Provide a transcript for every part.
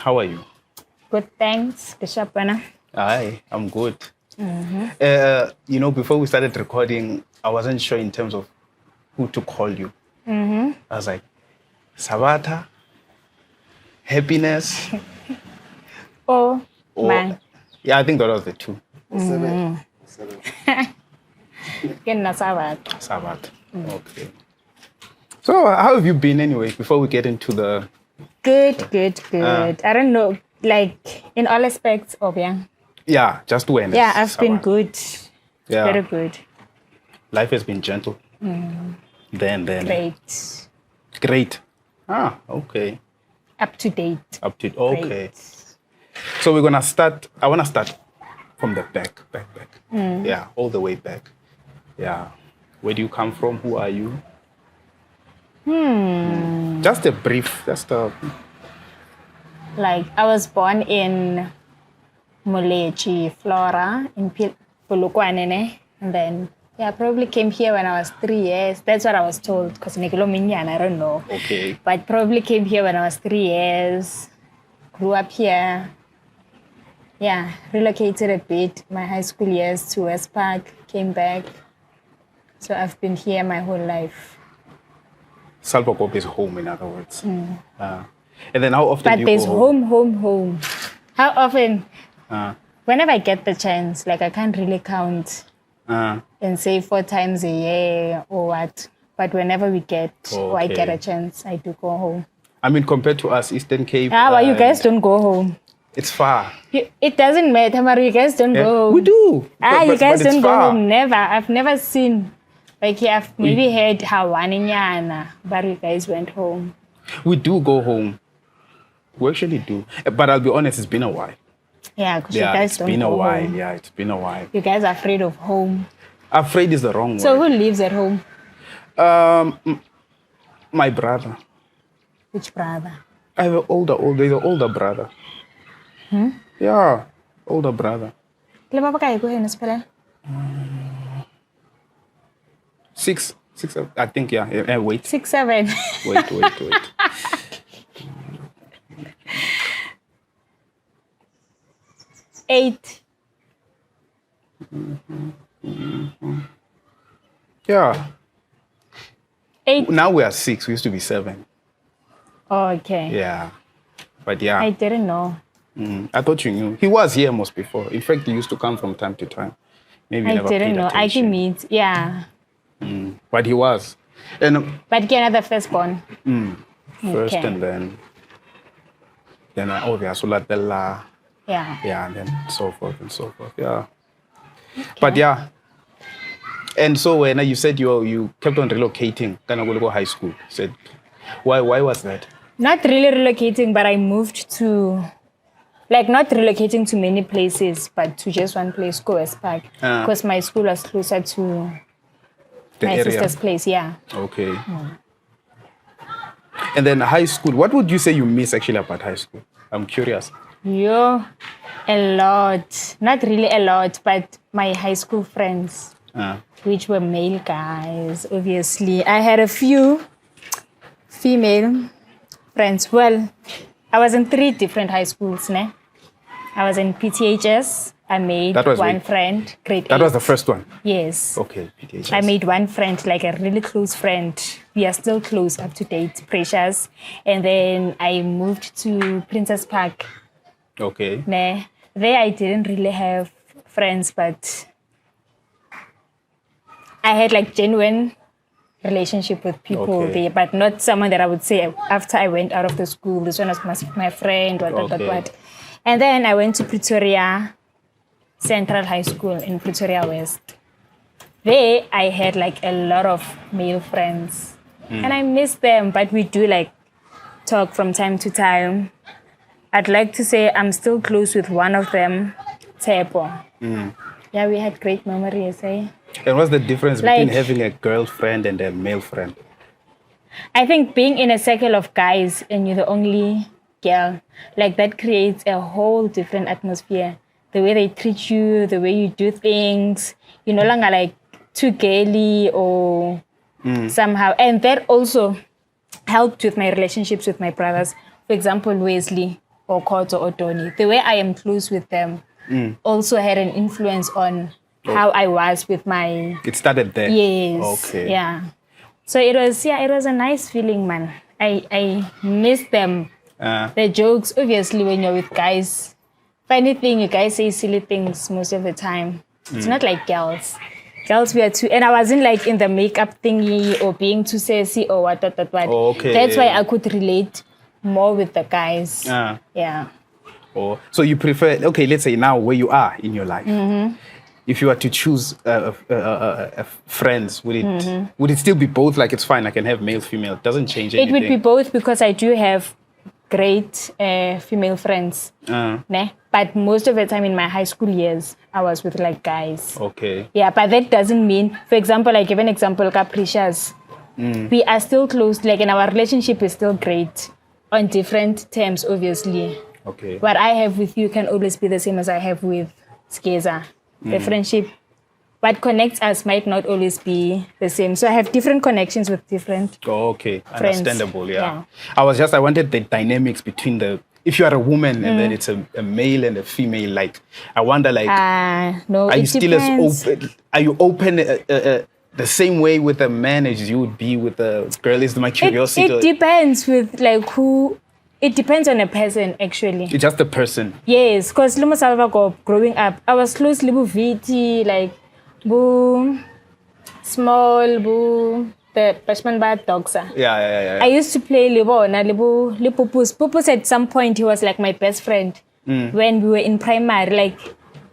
How are you? Good, thanks. Kishapana. Hi, I'm good. Before we started recording, I wasn't sure in terms of who to call you. I was like, Sabatha, happiness. Oh, man. Yeah, I think that was the two. Seven. Sabatha. Sabatha. Okay. So, how have you been anyway? Before we get into the Good. I don't know, like in all aspects of just when. Yeah, I've been good. Yeah. Very good. Life has been gentle. Then. Great. Okay. Up to date. Okay. Great. So we're gonna start. I wanna start from the back. Yeah, all the way back. Yeah. Where do you come from? Who are you? Just a brief. Like, I was born in Molechi, Flora, in Polokwane, and then probably came here when I was 3 years. That's what I was told, because I don't know. Okay. But probably came here when I was 3 years. Grew up here. Yeah, relocated a bit my high school years to West Park, came back. So I've been here my whole life. Salvakop is home, in other words. And then how often But do you there's go home. How often? Whenever I get the chance, like I can't really count and say 4 times a year or what. But whenever we get or I get a chance, I do go home. I mean, compared to us, Eastern Cape. Well, you guys don't go home. It's far. It doesn't matter, Maru. You guys don't go home. We do. You guys don't go far. home. Never. I've never seen. Like, I've maybe heard Hawaninyana, but you guys went home. We do go home. We actually do. But I'll be honest, it's been a while. Yeah, because you guys don't go home. Yeah, it's been a while. You guys are afraid of home. Afraid is the wrong word. So who lives at home? My brother. Which brother? I have an older brother. Yeah, older brother. Six, I think, yeah. Wait. 6, 7. Wait. 8. Yeah. 8. Now we are 6. We used to be 7. Oh, okay. Yeah. But yeah. I didn't know. I thought you knew. He was here most before. In fact, he used to come from time to time. Maybe I never didn't paid know. I attention. can meet. Yeah. But he was. And But another firstborn. first Okay. and then Sola Bella. Yeah. Yeah, and then so forth. Yeah. Okay. But yeah. And so when you said you kept on relocating, Kanagologo High School, said why was that? Not really relocating, but I moved to, like, not relocating to many places, but to just one place, go West Park. Because my school was closer to The my area. sister's place, yeah. Okay. And then high school, what would you say you miss actually about high school? I'm curious. A lot. Not really a lot, but my high school friends, which were male guys, obviously. I had a few female friends. Well, I was in 3 different high schools. I was in PTHS. I made one friend, grade 8. That was the first one? Yes. Okay, PTHS. I made one friend, like a really close friend. We are still close, up to date, precious. And then I moved to Princess Park. Okay. There I didn't really have friends, but I had like genuine relationship with people there, but not someone that I would say after I went out of the school, this one was my friend, what. And then I went to Pretoria Central High School in Pretoria West. There I had like a lot of male friends and I miss them, but we do like talk from time to time. I'd like to say I'm still close with one of them, Tepo. Yeah, we had great memories, eh? And what's the difference between having a girlfriend and a male friend? I think being in a circle of guys and you're the only girl, like that creates a whole different atmosphere. The way they treat you, the way you do things, you're no longer like too girly or somehow. And that also helped with my relationships with my brothers. For example, Wesley. or Koto or Tony, the way I am close with them also had an influence on how I was with my... It started there? Yes. Okay. Yeah. So it was a nice feeling, man. I miss them. The jokes, obviously, when you're with guys, funny thing, you guys say silly things most of the time. It's not like girls. Girls, we are too, and I wasn't like in the makeup thingy or being too sassy or what. Oh, okay. That's why I could relate more with the guys. Yeah. Oh, so you prefer, okay, let's say now where you are in your life. If you were to choose friends, would it still be both? Like, it's fine, I can have male, female. It doesn't change anything. It would be both because I do have great female friends. But most of the time in my high school years, I was with like guys. Okay. Yeah, but that doesn't mean, for example, I give an example, Capricious. We are still close, like, and our relationship is still great on different terms, obviously. Okay. What I have with you can always be the same as I have with Skeza. The friendship, what connects us might not always be the same. So I have different connections with different okay. friends. Understandable, yeah. I wanted the dynamics between if you are a woman and then it's a male and a female, like, I wonder, like, no, are you still depends. as open? Are you open the same way with a man as you would be with a girl? Is my curiosity? It depends with, like, who... It depends on a person, actually. It's just a person. Yes, because growing up, I was close to VT, like, boom, small, boom, the Bashman Bad dogs. Yeah. I used to play Pupus. Pupus at some point, he was like my best friend when we were in primary, like,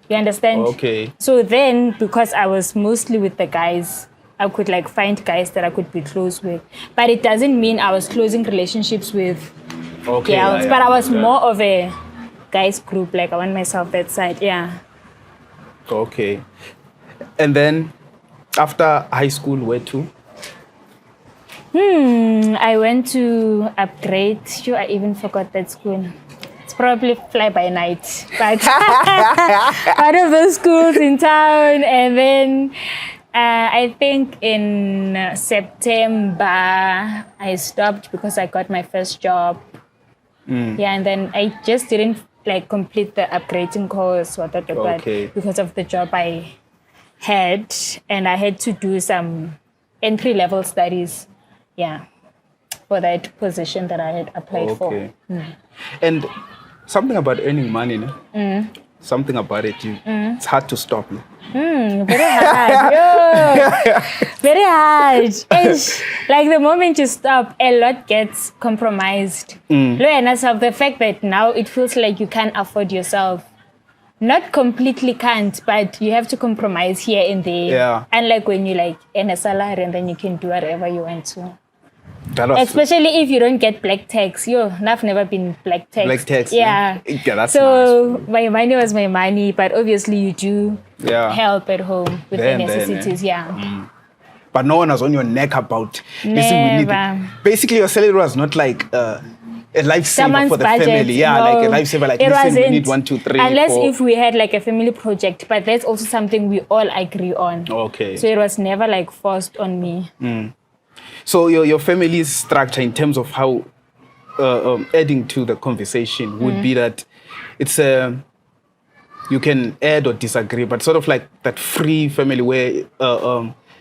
you understand? Okay. So then, because I was mostly with the guys, I could like find guys that I could be close with. But it doesn't mean I was closing relationships with girls. But I was more of a guys group, like I want myself that side, yeah. Okay. And then after high school, where to? I went to Upgrade. Sure, I even forgot that school. It's probably Fly By Night, but one of those schools in town. And then I think in September I stopped because I got my first job. Yeah, and then I just didn't like complete the upgrading course or that, because of the job I had, and I had to do some entry-level studies. Yeah, for that position that I had applied for. And something about earning money, no? Something about it, it's hard to stop. No? Very hard. Yo. Very hard. Like the moment you stop, a lot gets compromised. The fact that now it feels like you can't afford yourself. Not completely can't, but you have to compromise here and there. Yeah. Unlike when you like earn a salary and then you can do whatever you want to. Especially if you don't get black tax. I've never been black tax. Black tax. Yeah. That's so nice. My money was my money, but obviously you do help at home with the necessities. But no one was on your neck about. Never. Listen, we need basically, your salary was not like a lifesaver for the budget. family. Yeah, no, like a lifesaver. Like, listen, we need 1, 2, 3. Unless 4. if we had like a family project, but that's also something we all agree on. Okay. So it was never like forced on me. So your family's structure in terms of how adding to the conversation would be that it's you can add or disagree, but sort of like that free family where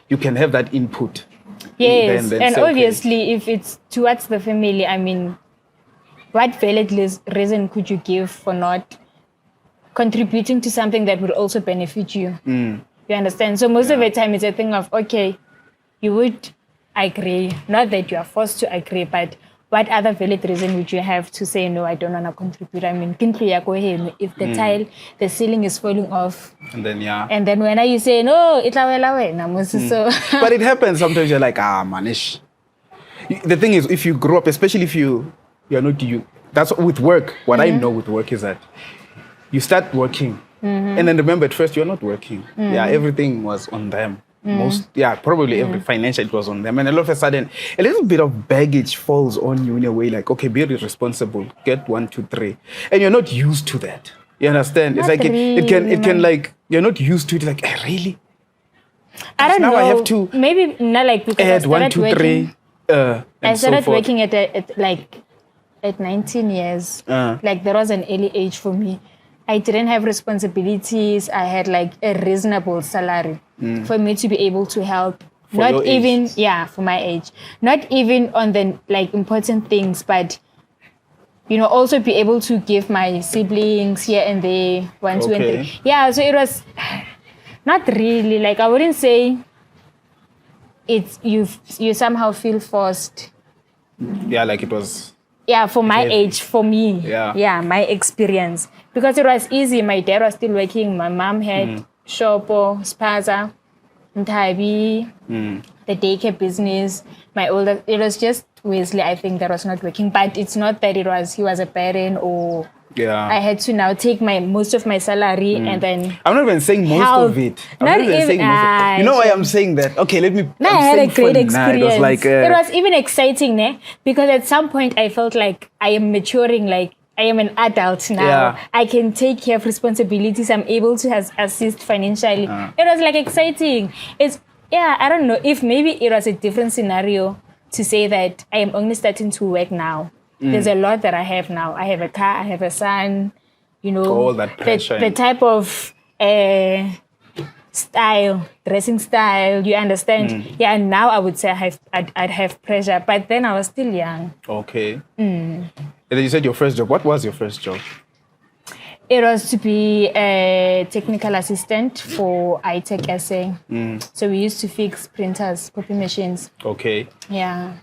you can have that input. Yes, then and obviously if it's towards the family, I mean, what valid reason could you give for not contributing to something that would also benefit you? You understand? So most of the time it's a thing of, okay, you would agree, not that you are forced to agree, but what other valid reason would you have to say, no, I don't want to contribute? I mean, if the tile, the ceiling is falling off. And then when you say, no, it's so. But it happens sometimes. You're like, manish. The thing is, if you grow up, especially if you're not you, that's with work. What I know with work is that you start working. And then remember, at first, you're not working. Yeah, everything was on them. Probably every financial it was on them, and all of a sudden a little bit of baggage falls on you in a way, like, okay, be responsible, get 1, 2, 3, and you're not used to that. You understand? Not it's like really, it can like, you're not used to it. Like, really? I don't know. I have to maybe not like because add 1, 2, 3. I started working at like at 19 years. Like there was an early age for me. I didn't have responsibilities. I had like a reasonable salary for me to be able to help. For Not your even, age. yeah, for my age. Not even on the like important things, but also be able to give my siblings here and there, 1, 2, and 3. Yeah, so it was not really like I wouldn't say it's you somehow feel forced. Yeah, like it was. Yeah, for my age, for me. Yeah. My experience. Because it was easy. My dad was still working. My mom had Shopo, Spaza, Ntabi, the daycare business. It was just Wesley, I think, that was not working. But it's not that he was a parent or I had to now take most of my salary and then I'm not even saying most of it. I'm not even saying most of it. You know why I'm saying that? Okay, let me. No, I had a great experience. It was like it was even exciting, ne? Because at some point I felt like I am maturing, like I am an adult now. Yeah. I can take care of responsibilities. I'm able to assist financially. It was like exciting. I don't know if maybe it was a different scenario to say that I am only starting to work now. There's a lot that I have now. I have a car, I have a son, all that pressure. The type of style, dressing style, you understand? Yeah, and now I would say I'd have pressure, but then I was still young. Okay. And then you said your first job. What was your first job? It was to be a technical assistant for iTech SA. So we used to fix printers, copy machines. Okay. Yeah.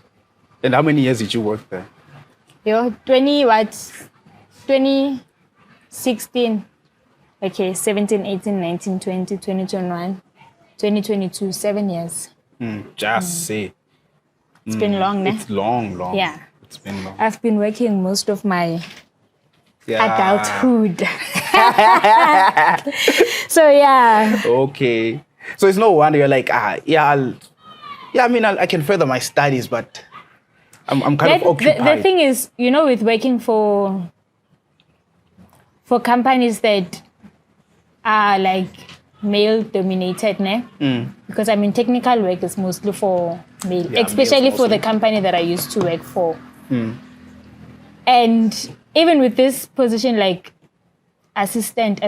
And how many years did you work there? 2016. Okay, 17, 18, 19, 20, 2021, 2022, 7 years. Just say. It's been long, ne? It's long. Yeah. It's been long. I've been working most of my adulthood. So, yeah. Okay. So it's no wonder you're like, I can further my studies, but I'm kind of occupied. The thing is, with working for companies that are like male dominated, ne? Because technical work is mostly for male, especially for the company that I used to work for. And even with this position, like assistant,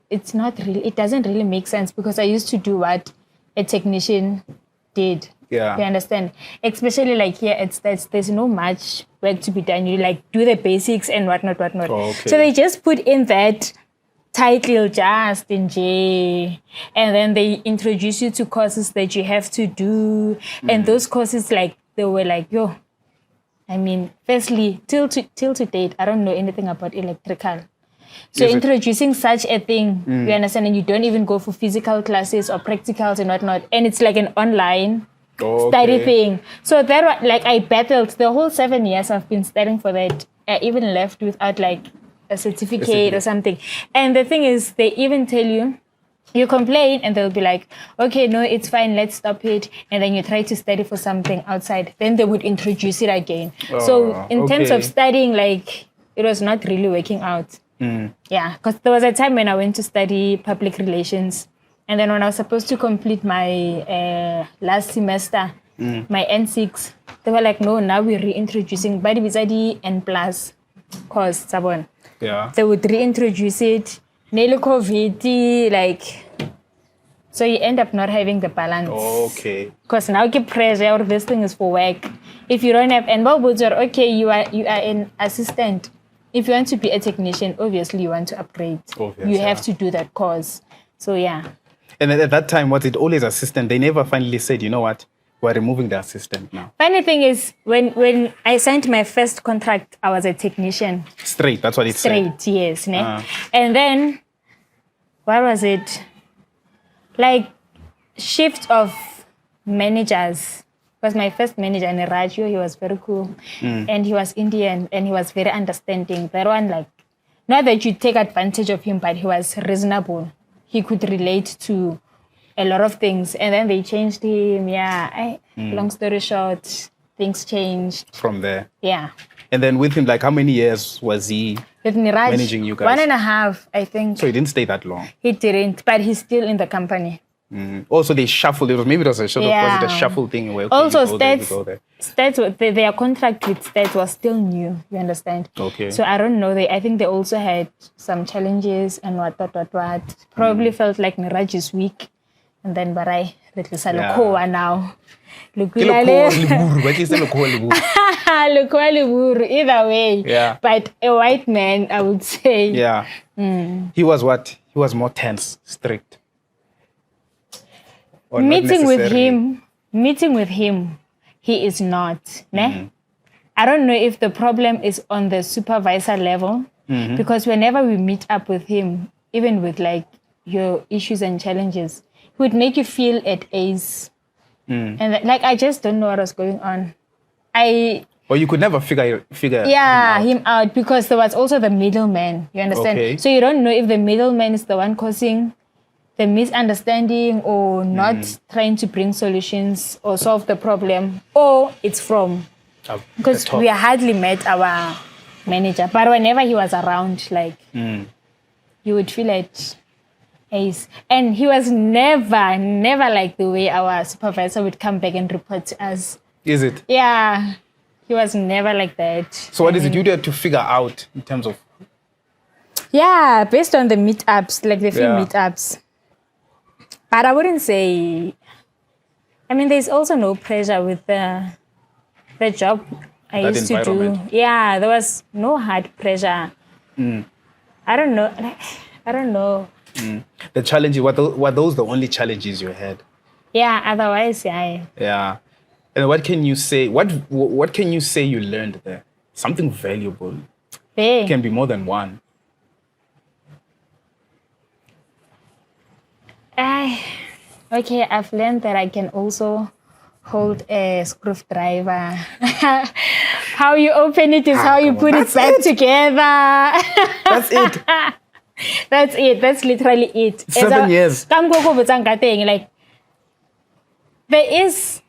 it's not really, it doesn't really make sense because I used to do what a technician did. Yeah. You understand? Especially like here, there's no much work to be done. You like do the basics and whatnot. Okay. So they just put in that title just in J, and then they introduce you to courses that you have to do, and those courses like they were like, firstly, till to date, I don't know anything about electrical. So introducing such a thing, you understand, and you don't even go for physical classes or practicals and whatnot, and it's like an online study thing. So that I battled the whole 7 years I've been studying for that. I even left without like a certificate or something. And the thing is, they even tell you complain and they'll be like, okay, no, it's fine, let's stop it. And then you try to study for something outside. Then they would introduce it again. So in terms of studying, like it was not really working out. Yeah, because there was a time when I went to study public relations. And then when I was supposed to complete my last semester, my N6, they were like, no, now we're reintroducing Badi Bizadi N plus course, Sabon. Yeah. They would reintroduce it. Nearly COVID, like, so you end up not having the balance. Okay. Because now you pressure or this thing is for work. If you don't have, and okay, you are an assistant. If you want to be a technician, obviously you want to upgrade. You have to do that course. So yeah. And at that time, was it always assistant? They never finally said, you know what? We're removing the assistant now. Funny thing is, when I signed my first contract, I was a technician. Straight, that's what it said. Straight, yes. And then, what was it? Like, shift of managers. Was my first manager in radio. He was very cool. And he was Indian, and he was very understanding. That one, like, not that you take advantage of him, but he was reasonable. He could relate to a lot of things, and then they changed him. Long story short, things changed from there. Yeah. And then with him, like, how many years was he with managing you guys? 1.5, I think. So he didn't stay that long. He didn't, but he's still in the company. Also, they shuffled. Maybe it was a sort of, was it a shuffle thing? Where, okay, also, Stats, their contract with Stats was still new. You understand? Okay. So I don't know. I think they also had some challenges and what. Probably felt like Niraj is weak, and then Barai Lekhoa now. Either way. Yeah. But a white man, I would say. Yeah. He was what? He was more tense, strict. Or meeting with him, he is not. Ne? I don't know if the problem is on the supervisor level, because whenever we meet up with him, even with like your issues and challenges, he would make you feel at ease. And like I just don't know what was going on. Or you could never figure him out because there was also the middleman. You understand? Okay. So you don't know if the middleman is the one causing the misunderstanding or not trying to bring solutions or solve the problem, or it's from because we hardly met our manager, but whenever he was around, like you would feel it. And he was never like the way our supervisor would come back and report to us. Is it? Yeah, he was never like that. So what is it you had to figure out in terms of? Yeah, based on the meetups, like the few meetups. But I wouldn't say. I mean, there's also no pressure with the job I used to do. Yeah, there was no hard pressure. I don't know. The challenges, were those the only challenges you had? Yeah, otherwise, yeah. Yeah. And what can you say? What can you say you learned there? Something valuable. It can be more than one. Okay, I've learned that I can also hold a screwdriver. How you open it is how you put it back together. That's it. That's it. That's literally it. 7 years. Like, there is,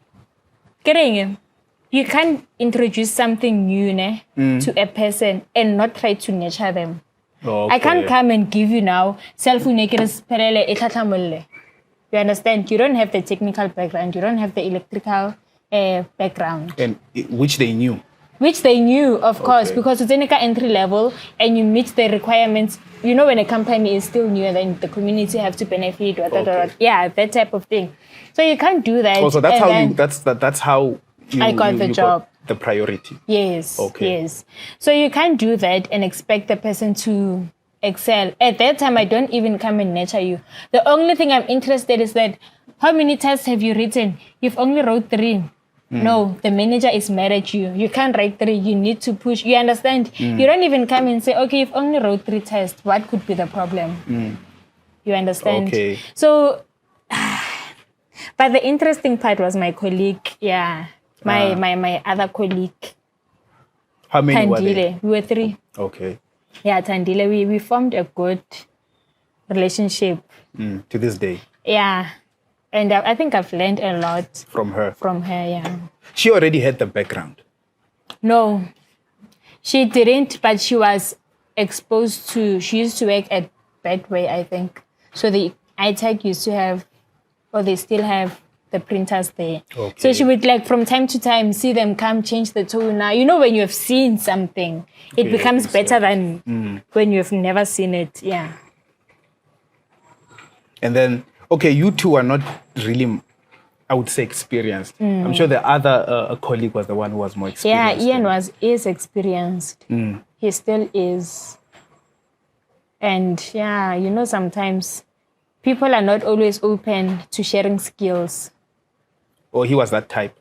you can't introduce something new to a person and not try to nurture them. Okay. I can't come and give you now you understand? You don't have the technical background. You don't have the electrical background. And which they knew. Which they knew, of course, because it's entry level and you meet the requirements. You know, when a company is still new and then the community have to benefit, yeah, that type of thing. So you can't do that. Also, that's how I got the job. Got the priority. Yes. Okay. Yes. So you can't do that and expect the person to excel. At that time, I don't even come and nurture you. The only thing I'm interested is that how many tests have you written? You've only wrote 3. No, the manager is mad at you. You can't write 3. You need to push. You understand? You don't even come and say, okay, you've only wrote 3 tests. What could be the problem? You understand? Okay. So, but the interesting part was my colleague. Yeah. My other colleague. How many Tandile. were there? We were 3. Okay. Yeah, Tandile. We formed a good relationship. To this day. Yeah. And I think I've learned a lot. From her? From her, yeah. She already had the background? No. She didn't, but she was exposed to, she used to work at Bedway, I think. So the iTech used to have, or they still have the printers there. Okay. So she would like from time to time see them come change the toner. You know when you have seen something, it becomes better than when you have never seen it. Yeah. And then, okay, you two are not really, I would say, experienced. I'm sure the other colleague was the one who was more experienced. Yeah, Ian is experienced. He still is. And yeah, you know, sometimes people are not always open to sharing skills. Or he was that type?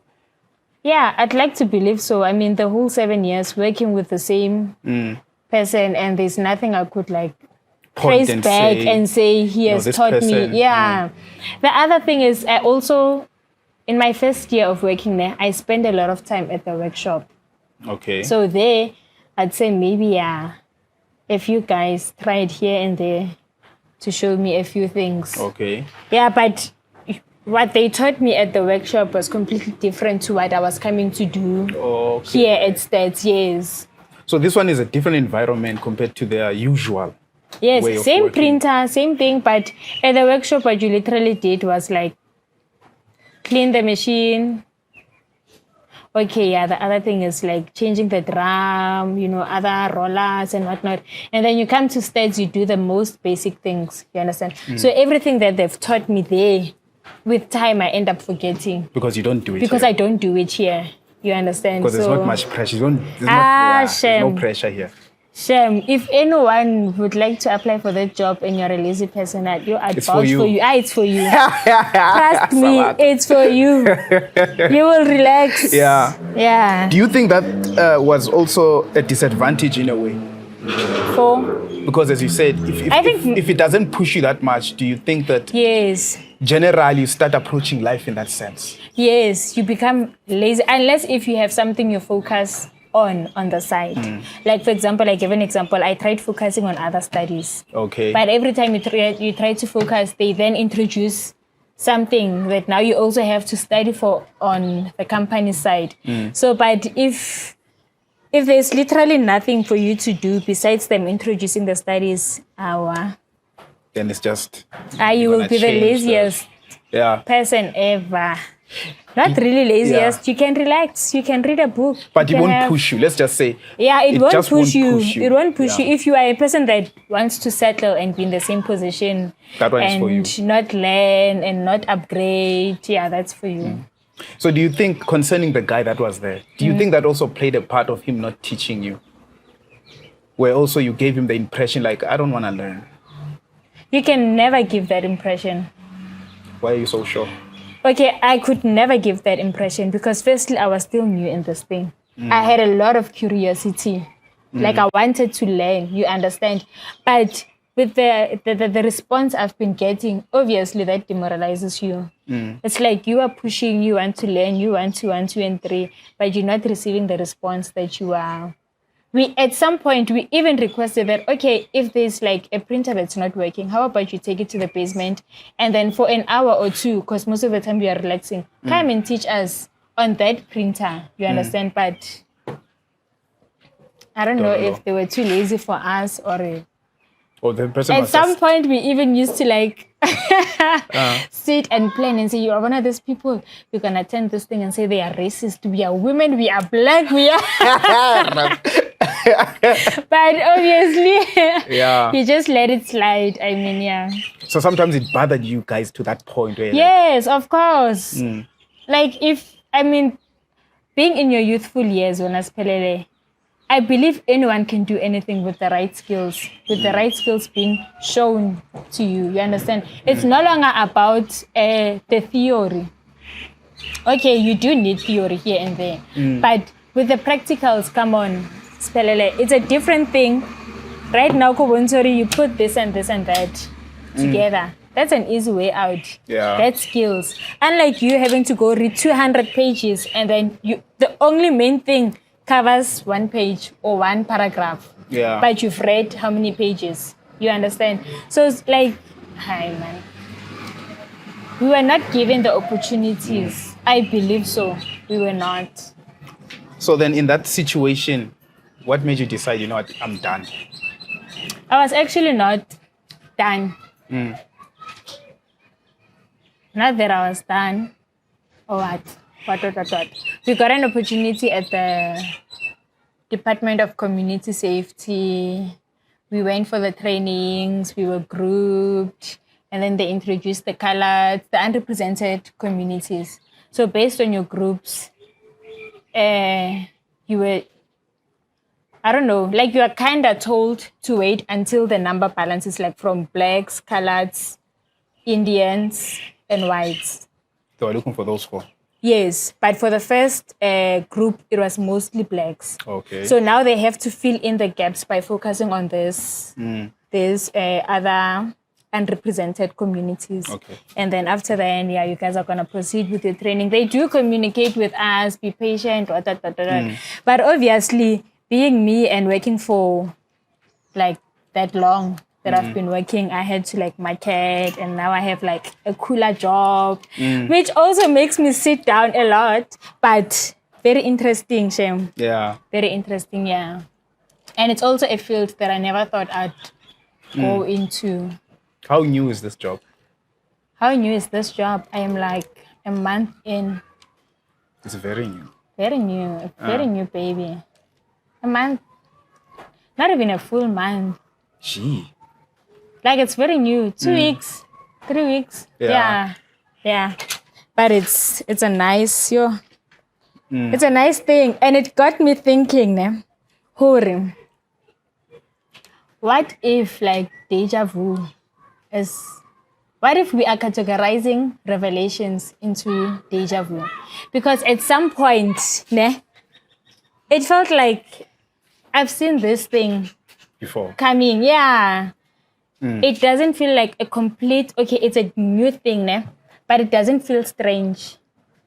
Yeah, I'd like to believe so. I mean, the whole 7 years working with the same person, and there's nothing I could like trace back and say he has taught me. Yeah. The other thing is I also, in my first year of working there, I spent a lot of time at the workshop. Okay. So there, I'd say maybe, a few guys tried here and there to show me a few things. Okay. Yeah, but what they taught me at the workshop was completely different to what I was coming to do here at Stats, yes. So this one is a different environment compared to their usual. Yes, way of same working. printer, same thing. But at the workshop, what you literally did was like clean the machine. Okay, yeah, the other thing is like changing the drum, other rollers and whatnot. And then you come to stats, you do the most basic things. You understand? So everything that they've taught me there, with time, I end up forgetting. Because you don't do it Because here. I don't do it here. You understand? Because there's So, not much pressure. There's shame. no pressure here. Shame. If anyone would like to apply for that job and you're a lazy person, you are It's for you. It's for you. Trust me, it's for you. You will relax. Yeah. Yeah. Do you think that was also a disadvantage in a way? Because as you said, if it doesn't push you that much, do you think that yes, generally you start approaching life in that sense? Yes, you become lazy unless if you have something you focus on the side. Like for example, I give an example. I tried focusing on other studies. Okay. But every time you try to focus, they then introduce something that now you also have to study for on the company side. So, but if there's literally nothing for you to do besides them introducing the studies, then it's just you will be the laziest person ever. Not really laziest. You can relax. You can read a book. But it won't push you. Let's just say. Yeah, it won't push you. It won't push Yeah. you. If you are a person that wants to settle and be in the same position That one is for you. and not learn and not upgrade, that's for you. So do you think, concerning the guy that was there, do you think that also played a part of him not teaching you? Where also you gave him the impression like, I don't want to learn. You can never give that impression. Why are you so sure? Okay, I could never give that impression because firstly, I was still new in this thing. I had a lot of curiosity. Like I wanted to learn, you understand? But with the response I've been getting, obviously that demoralizes you. It's like you are pushing, you want to learn, you want to 1, 2, and 3, but you're not receiving the response that you are. At some point, we even requested that, okay, if there's like a printer that's not working, how about you take it to the basement and then for an hour or 2, because most of the time we are relaxing, come and teach us on that printer, you understand? But I don't know if they were too lazy for us or the person at some point we even used to like sit and plan and say, you are one of those people, you can attend this thing and say they are racist, we are women, we are black, we are... But obviously, you just let it slide. I mean, So sometimes it bothered you guys to that point where yes, of course. Like being in your youthful years, I believe anyone can do anything with the right skills, being shown to you. You understand? It's no longer about the theory. Okay, you do need theory here and there, but with the practicals, come on. It's a different thing. Right now, you put this and this and that together. That's an easy way out. Yeah. That's skills. Unlike you having to go read 200 pages and then the only main thing covers 1 page or 1 paragraph. Yeah. But you've read how many pages? You understand? So it's like, hi man. We were not given the opportunities. I believe so. We were not. So then in that situation, what made you decide, you know what, I'm done? I was actually not done. Not that I was done. Or what? What? We got an opportunity at the Department of Community Safety. We went for the trainings. We were grouped. And then they introduced the colored, the underrepresented communities. So based on your groups, you were... I don't know, like you are kind of told to wait until the number balances, like from blacks, coloreds, Indians, and whites. They were looking for those 4. Yes, but for the first group, it was mostly blacks. Okay. So now they have to fill in the gaps by focusing on this other unrepresented communities. Okay. And then after that, you guys are going to proceed with the training. They do communicate with us, be patient, but obviously, being me and working for like that long that I've been working, I had to like market, and now I have like a cooler job, which also makes me sit down a lot, but very interesting, Yeah. Very interesting, yeah. And it's also a field that I never thought I'd go into. How new is this job? How new is this job? I am like a month in. It's very new. Very new. A very new baby. A month. Not even a full month. Gee. Like it's very new. 2 weeks. 3 weeks. Yeah. Yeah. But it's a nice it's a nice thing. And it got me thinking, Hori, what if like deja vu is, what if we are categorizing revelations into deja vu? Because at some point, it felt like I've seen this thing Before. coming. Yeah. It doesn't feel like a complete, okay, it's a new thing, but it doesn't feel strange.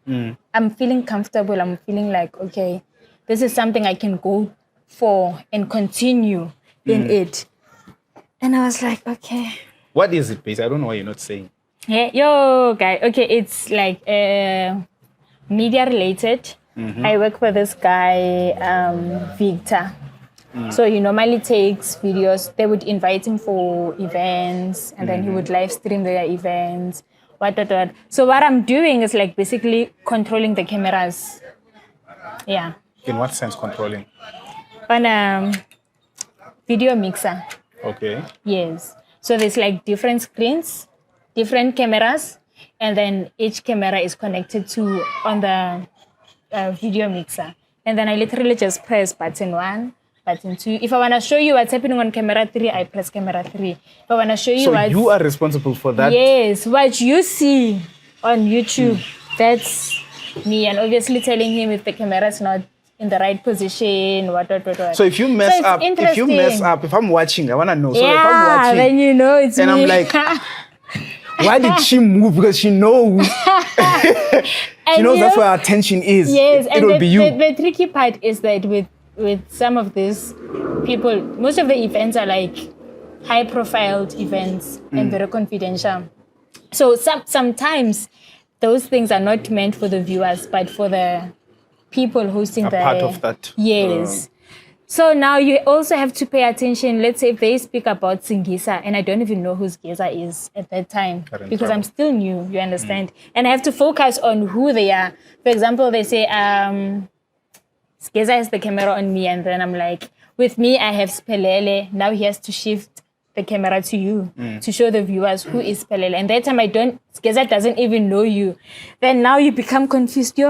I'm feeling comfortable. I'm feeling like, okay, this is something I can go for and continue in it. And I was like, okay. What is it, basically? I don't know why you're not saying. Yeah, yo, guy. Okay, it's like media related. I work for this guy, Victor. So he normally takes videos. They would invite him for events, and then he would live stream their events. What. So what I'm doing is like basically controlling the cameras. Yeah. In what sense controlling? On video mixer. Okay. Yes. So there's like different screens, different cameras, and then each camera is connected to on the video mixer. And then I literally just press button 1, button 2. If I want to show you what's happening on camera 3, I press camera 3. If I want to show you So you are responsible for that? Yes, what you see on YouTube, that's me. And obviously telling him if the camera is not in the right position, what. So if you mess up, if I'm watching, I want to know. So if I'm watching, then you know it's and me. I'm like, why did she move? Because she knows. She knows that's where our attention is. Yes, it will be you. The tricky part is that with some of these people, most of the events are like high-profile events and very confidential. So sometimes those things are not meant for the viewers, but for the people hosting the part of that. Yes. So now you also have to pay attention. Let's say if they speak about Singisa, and I don't even know who Singisa is at that time because I'm still new, you understand? And I have to focus on who they are. For example, they say, Singisa has the camera on me, and then I'm like, with me, I have Spelele. Now he has to shift the camera to you to show the viewers who is Spelele. And that time Singisa doesn't even know you. Then now you become confused.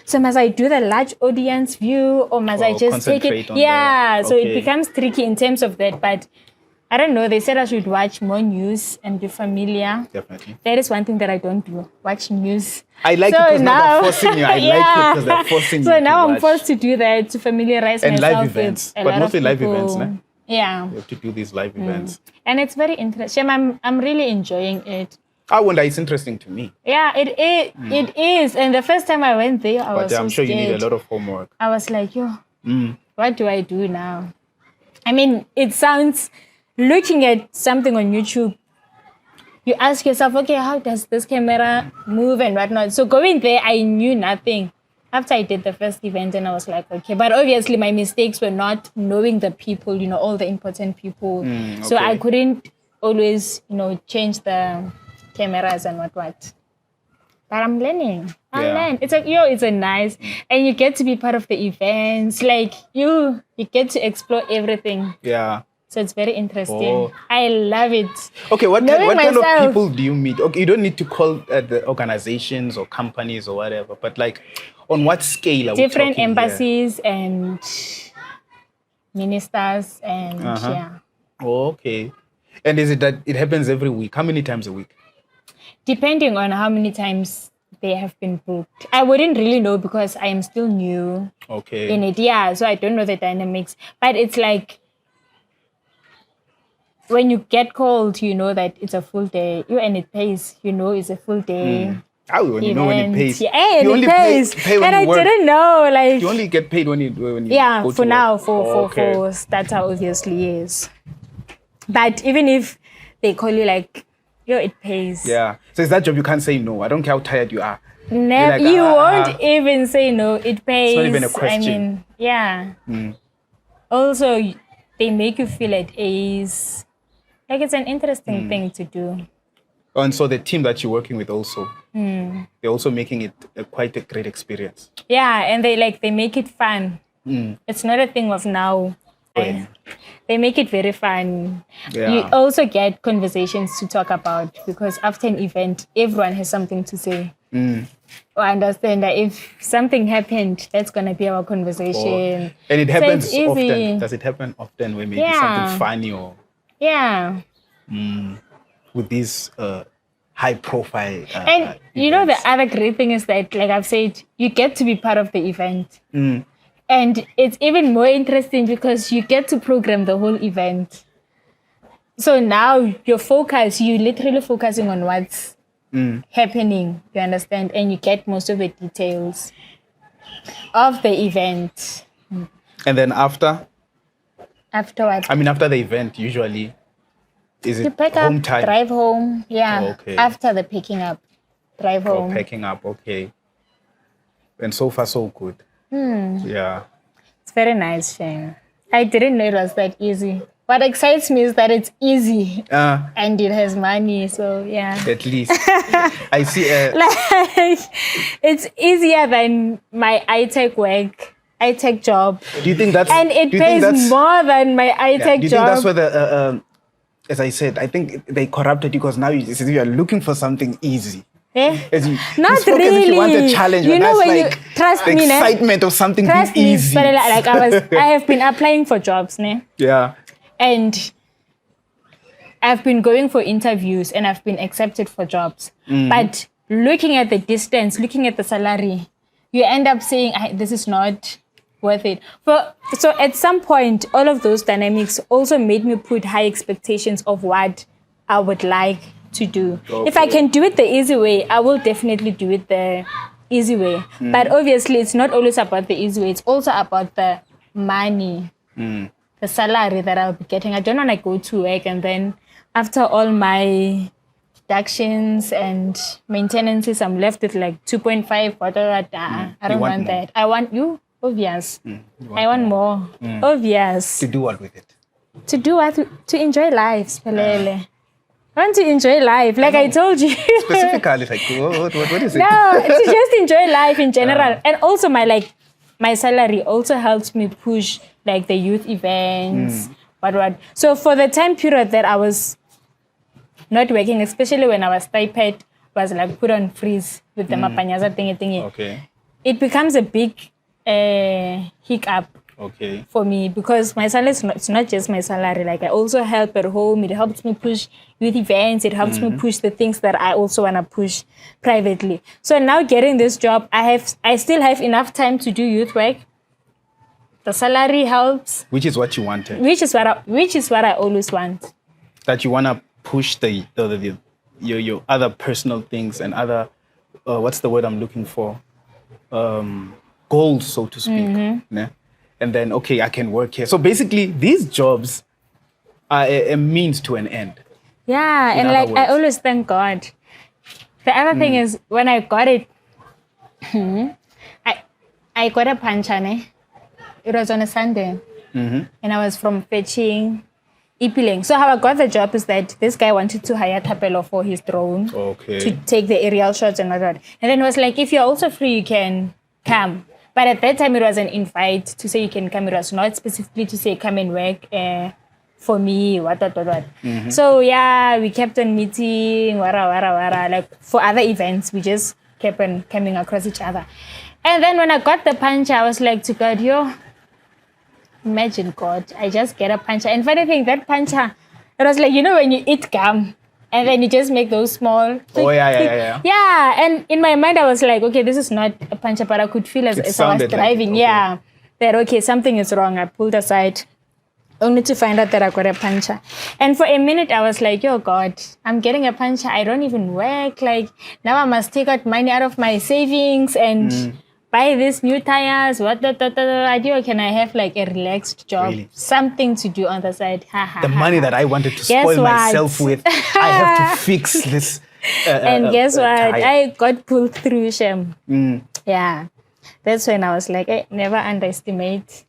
So must I do the large audience view or must I just take it? Yeah, so it becomes tricky in terms of that. But I don't know. They said I should watch more news and be familiar. Definitely. That is one thing that I don't do. Watch news. I like it because now they're forcing you. I like it because they're forcing you. So now I'm forced to do that to familiarize myself live events, with a but lot mostly of live people. events, no? Yeah. You have to do these live events. And it's very interesting. I'm really enjoying it. I wonder, it's interesting to me. Yeah, it is. And the first time I went there, I was so I'm sure scared. you need a lot of homework. I was like, what do I do now? I mean, it sounds, looking at something on YouTube, you ask yourself, okay, how does this camera move and whatnot? So going there, I knew nothing. After I did the first event, and I was like, okay. But obviously, my mistakes were not knowing the people, all the important people. So I couldn't always, change the cameras and what. But I'm learning. I learn. It's like, it's a nice, and you get to be part of the events. Like you get to explore everything. Yeah. So it's very interesting. I love it. Okay, what kind of people do you meet? Okay, you don't need to call the organizations or companies or whatever, but like, on what scale are we talking? Different embassies and ministers and Oh, okay. And is it that it happens every week? How many times a week? Depending on how many times they have been booked. I wouldn't really know because I am still new in it. Yeah, so I don't know the dynamics. But it's like, when you get called, you know that it's a full day. And it pays, it's a full day. How when you know when it pays? Yeah, you only only pays. pay when and you work. I didn't know, like, you only get paid when you go for to now, work. for starter, obviously, yes. But even if they call you, like, it pays. Yeah. So it's that job you can't say no. I don't care how tired you are. Never. Like, you won't even say no. It pays. It's not even a question. I mean, yeah. Also, they make you feel at ease. Like it's an interesting thing to do. And so the team that you're working with also, they're also making it quite a great experience. Yeah, and they make it fun. It's not a thing of now. They make it very fun. Yeah. You also get conversations to talk about because after an event, everyone has something to say. Or understand that if something happened, that's going to be our conversation. And it So happens it's easy. often. Does it happen often when maybe something funny or with these high profile and you know, the other great thing is that, like I've said, you get to be part of the event. And it's even more interesting because you get to program the whole event. So now you're literally focusing on what's happening, you understand? And you get most of the details of the event. And then after? Afterwards. I mean, after the event, usually, is You it pick home up, time? drive home. Yeah. Okay. After the picking up, drive home. Packing up, okay. And so far, so good. Yeah. It's very nice, Shane. I didn't know it was that easy. What excites me is that it's easy and it has money. So, yeah. At least. I see. Like, it's easier than my iTech job. Do you think that's... And it pays more than my iTech job. Do you think that's where the... as I said, I think they corrupted you because now you are looking for something easy. Not really. If you want a challenge, you know, that's when like trust the me, excitement of something being easy. But like I have been applying for jobs, Yeah. and I've been going for interviews and I've been accepted for jobs. But looking at the distance, looking at the salary, you end up saying, this is not worth it. So at some point, all of those dynamics also made me put high expectations of what I would like to do. Okay. If I can do it the easy way, I will definitely do it the easy way. But obviously, it's not always about the easy way. It's also about the money, the salary that I'll be getting. I don't want to go to work and then after all my deductions and maintenances, I'm left with like 2.5. I don't want that. I want you. Obvious. I want more. Obvious. To do what with it? To do what? To enjoy life, Spelele. I want to enjoy life, like I told you. Specifically, like what is it? No, to just enjoy life in general. And also my salary also helps me push like the youth events, what. So for the time period that I was not working, especially when our stipend was like put on freeze with the mapanyaza thingy. Okay. It becomes a big hiccup for me because my salary it's not just my salary. Like I also help at home. It helps me push youth events. It helps me push the things that I also want to push privately. So now getting this job, I still have enough time to do youth work. The salary helps. Which is what you wanted. Which is what I always want. That you want to push your other personal things and other what's the word I'm looking for? Goals, so to speak. Yeah? And then, okay, I can work here. So basically, these jobs are a means to an end. Yeah, and like I always thank God. The other thing is, when I got it, I got a panchane. It was on a Sunday. And I was from fetching Ipiling. So how I got the job is that this guy wanted to hire Tapelo for his drone to take the aerial shots and all that. And then he was like, if you're also free, you can come. But at that time, it was an invite to say you can come. It was not specifically to say come and work for me, what. So yeah, we kept on meeting, like for other events, we just kept on coming across each other. And then when I got the punch, I was like to God, imagine God, I just get a puncher. And funny thing, that puncher, it was like, when you eat gum, and then you just make those small... Yeah. Yeah, and in my mind, I was like, okay, this is not a puncher, but I could feel as I was driving, that, something is wrong. I pulled aside, only to find out that I got a puncher. And for a minute, I was like, God, I'm getting a puncher. I don't even work. Like, now I must take out money out of my savings and... buy these new tires, can I have like a relaxed job? Really? Something to do on the side. The money that I wanted to spoil myself with, I have to fix this. And guess what? I got pulled through, Shem. Yeah. That's when I was like, never underestimate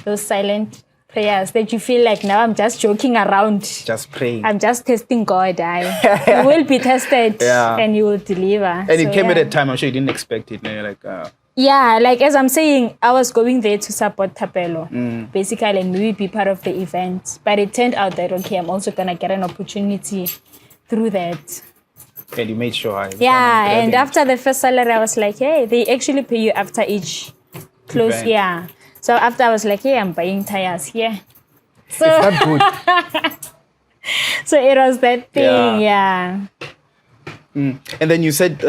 those silent prayers that you feel like now I'm just joking around. Just praying. I'm just testing God. You will be tested and you will deliver. And it came at a time, I'm sure you didn't expect it. And you're like, yeah, like as I'm saying, I was going there to support Thapelo, basically, and maybe be part of the event. But it turned out that, okay, I'm also going to get an opportunity through that. And you made sure. And after the first salary, I was like, hey, they actually pay you after each close. Event. Yeah. So after I was like, hey, I'm buying tires here. So it's not good. So it was that thing, yeah. And then you said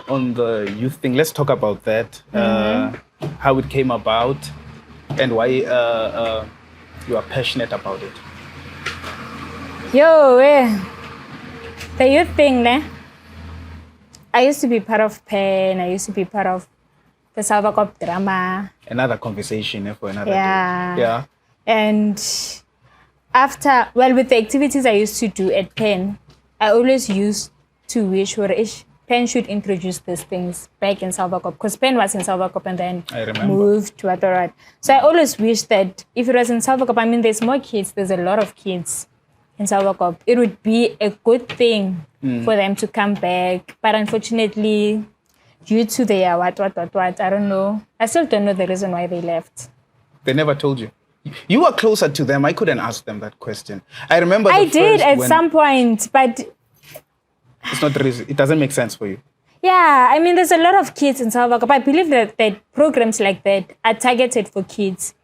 on the youth thing, let's talk about that. How it came about and why you are passionate about it. The youth thing, I used to be part of PEN, I used to be part of the Sabatha drama. Another conversation for another day. Yeah. And after, with the activities I used to do at PEN, I always used to wish for PEN should introduce these things back in Sabatha because PEN was in Sabatha and then moved to Adorat. So I always wish that if it was in Sabatha, I mean, there's more kids, there's a lot of kids in Sabatha. It would be a good thing for them to come back. But unfortunately, due to their what, I don't know. I still don't know the reason why they left. They never told you? You were closer to them. I couldn't ask them that question. I remember I did at some point, but it's not the reason. It doesn't make sense for you. Yeah, I mean, there's a lot of kids in South Africa, but I believe that programs like that are targeted for kids.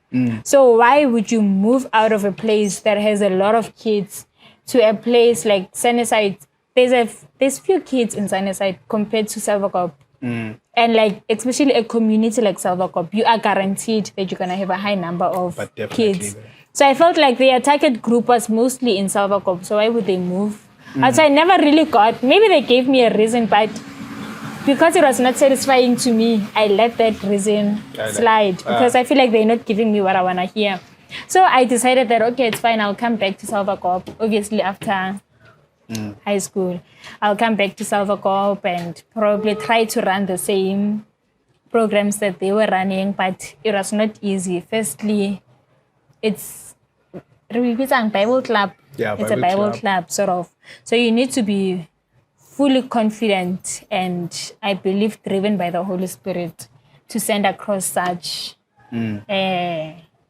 So why would you move out of a place that has a lot of kids to a place like Sunnyside? There's few kids in Sunnyside compared to Sabatha. And like, especially a community like Sabatha, you are guaranteed that you're going to have a high number of kids. So I felt like their target group was mostly in Sabatha. So why would they move? So I never really got, maybe they gave me a reason, but because it was not satisfying to me, I let that reason slide because I feel like they're not giving me what I want to hear. So I decided that, okay, it's fine. I'll come back to Sabatha, obviously after high school. I'll come back to Sabatha and probably try to run the same programs that they were running, but it was not easy. Firstly, it's Bible club. Yeah, it's a Bible club, sort of. So you need to be fully confident and I believe driven by the Holy Spirit to send across such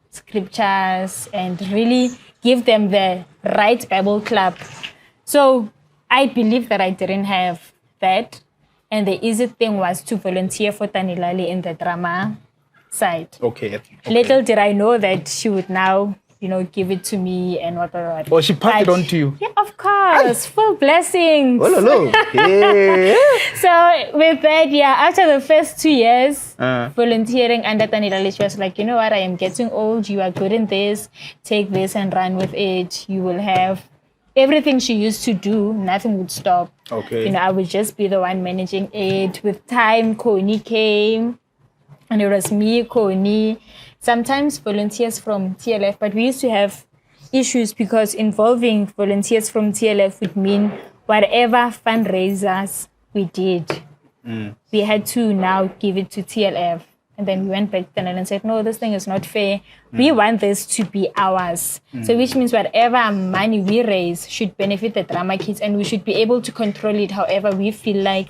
scriptures and really give them the right Bible club. So I believe that I didn't have that. And the easy thing was to volunteer for Tanilali in the drama side. Okay. Little did I know that she would now, give it to me and what. Oh, she passed it on to you? Yeah, of course. Full blessings. Oh, yeah. So with that, after the first 2 years volunteering under Tanilali, she was like, you know what, I am getting old. You are good in this. Take this and run with it. You will have everything she used to do. Nothing would stop. Okay. I would just be the one managing it. With time, Connie came. And it was me, Connie, sometimes volunteers from TLF, but we used to have issues because involving volunteers from TLF would mean whatever fundraisers we did, we had to now give it to TLF. And then we went back to Tanel and said, no, this thing is not fair. We want this to be ours. So which means whatever money we raise should benefit the drama kids and we should be able to control it however we feel like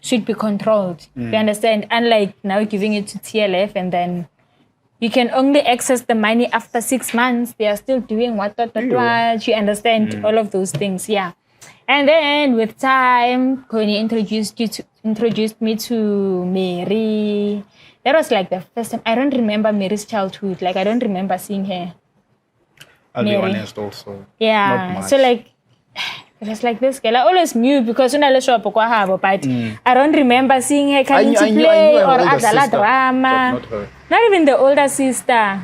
should be controlled. You understand? Unlike now giving it to TLF and then you can only access the money after 6 months. They are still doing what. You understand? All of those things, And then with time, Connie introduced me to Mary. That was like the first time. I don't remember Mary's childhood. Like, I don't remember seeing her. I'll be honest also. Yeah. Not much. So like, it was like this girl. I always knew because when I was shop, but I don't remember seing her coming to play or Adala drama. Not her. Not even the older sister.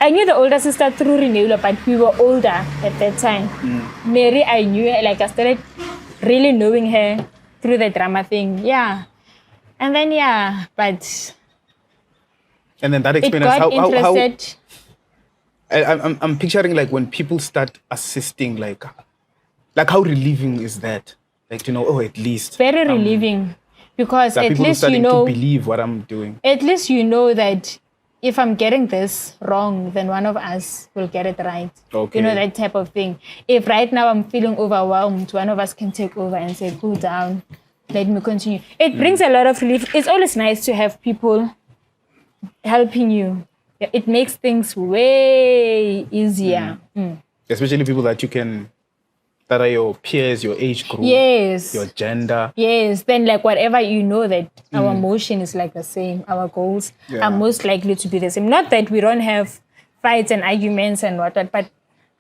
I knew the older sister through Renewal, but we were older at that time. Mary, I knew her. Like, I started really knowing her through the drama thing. Yeah. And then, but... And then that experience, I'm picturing like when people start assisting, like how relieving is that? Like, at least. Very relieving because at least to believe what I'm doing. At least you know that if I'm getting this wrong, then one of us will get it right. Okay. You know, that type of thing. If right now I'm feeling overwhelmed, one of us can take over and say, cool down, let me continue. It brings a lot of relief. It's always nice to have people helping you. It makes things way easier. Especially people that that are your peers, your age group, Yes. your gender. Yes, then like whatever you know that our motion is like the same, our goals are most likely to be the same. Not that we don't have fights and arguments and whatnot, but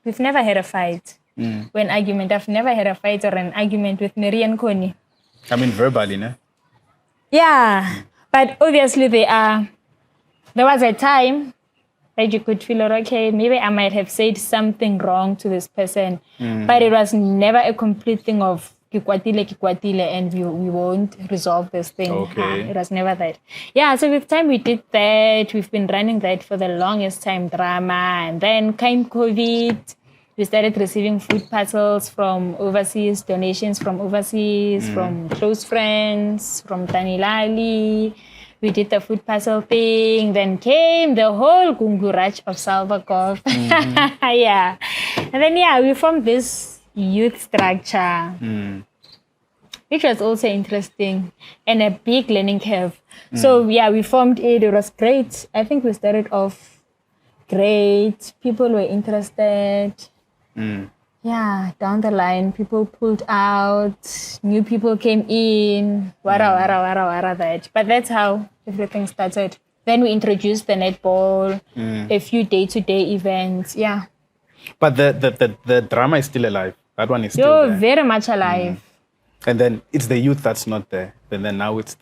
we've never had a fight. I've never had a fight or an argument with Mary and Connie. I mean, verbally, no? Yeah, but obviously there was a time that you could feel, okay, maybe I might have said something wrong to this person, but it was never a complete thing of kikwatile and we won't resolve this thing. Okay. It was never that. Yeah, so with time we did that. We've been running that for the longest time, drama, and then came COVID. We started receiving food parcels from overseas, donations from overseas, from close friends, from Tanilali. We did the food parcel thing. Then came the whole Gungurach of Salvakov. Yeah. And then, we formed this youth structure, which was also interesting and a big learning curve. So, we formed it. It was great. I think we started off great. People were interested. Yeah, down the line, people pulled out, new people came in, wara, that. But that's how everything started. Then we introduced the netball, a few day-to-day events, yeah. But the drama is still alive. That one is still there. Very much alive. And then it's the youth that's not there. And then now it's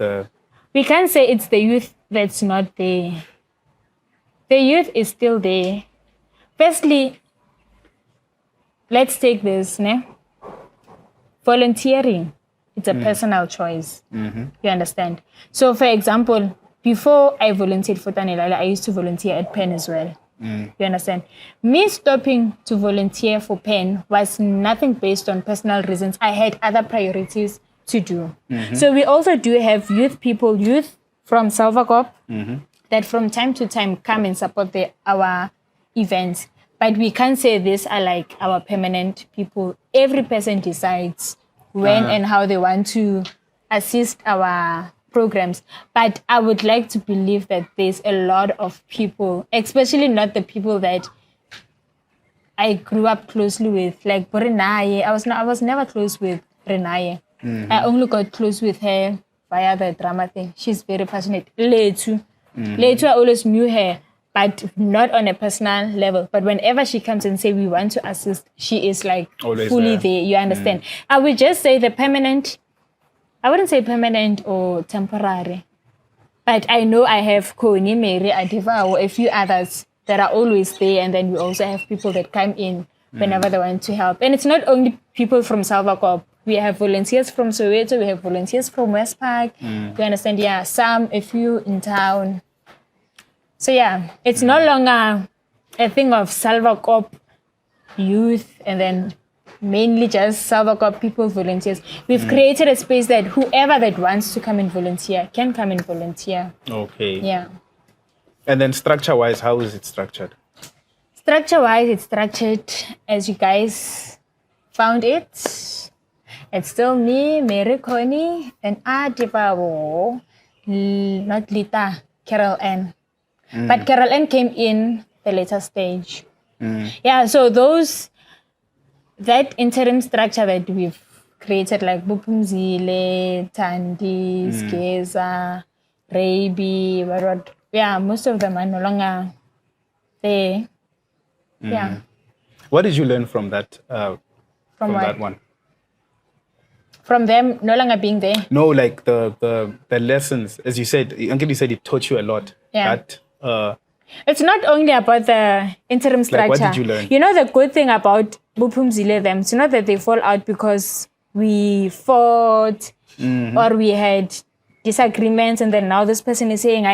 We can't say it's the youth that's not there. The youth is still there. Firstly, let's take this, ne? Volunteering, it's a personal choice. You understand? So, for example, before I volunteered for Tanilala, I used to volunteer at Penn as well. You understand? Me stopping to volunteer for Penn was nothing based on personal reasons. I had other priorities to do. So we also do have youth from Salvakop that from time to time come and support our events. But we can't say these are like our permanent people. Every person decides when and how they want to assist our programs. But I would like to believe that there's a lot of people, especially not the people that I grew up closely with, like Renaye. I was never close with Renaye. I only got close with her via the drama thing. She's very passionate. Letu, I always knew her, but not on a personal level. But whenever she comes and say we want to assist, she is like always fully there. You understand? I would just say the permanent. I wouldn't say permanent or temporary, but I know I have Koni, Mary, Adiva, or a few others that are always there, and then we also have people that come in whenever they want to help. And it's not only people from Salvakop. We have volunteers from Soweto. We have volunteers from West Park. You understand? Yeah, a few in town. So yeah, it's no longer a thing of Salvakop youth and then mainly just Salvakop people, volunteers. We've created a space that whoever that wants to come and volunteer can come and volunteer. Okay. Yeah. And then structure-wise, how is it structured? Structure-wise, it's structured as you guys found it. It's still me, Mary Connie, and Adibawo, not Lita, Carol Ann. But Carol Ann came in the later stage. Yeah, so that interim structure that we've created, like Bupumzile, Tandi, Skeza, Raby, most of them are no longer there. Yeah. What did you learn from that? From that one? From them no longer being there? No, like the lessons, as you said, Uncle, you said it taught you a lot. Yeah. It's not only about the interim structure. Like, what did you learn? You know, the good thing about Bupumzile them, it's not that they fall out because we fought or we had disagreements and then now this person is saying,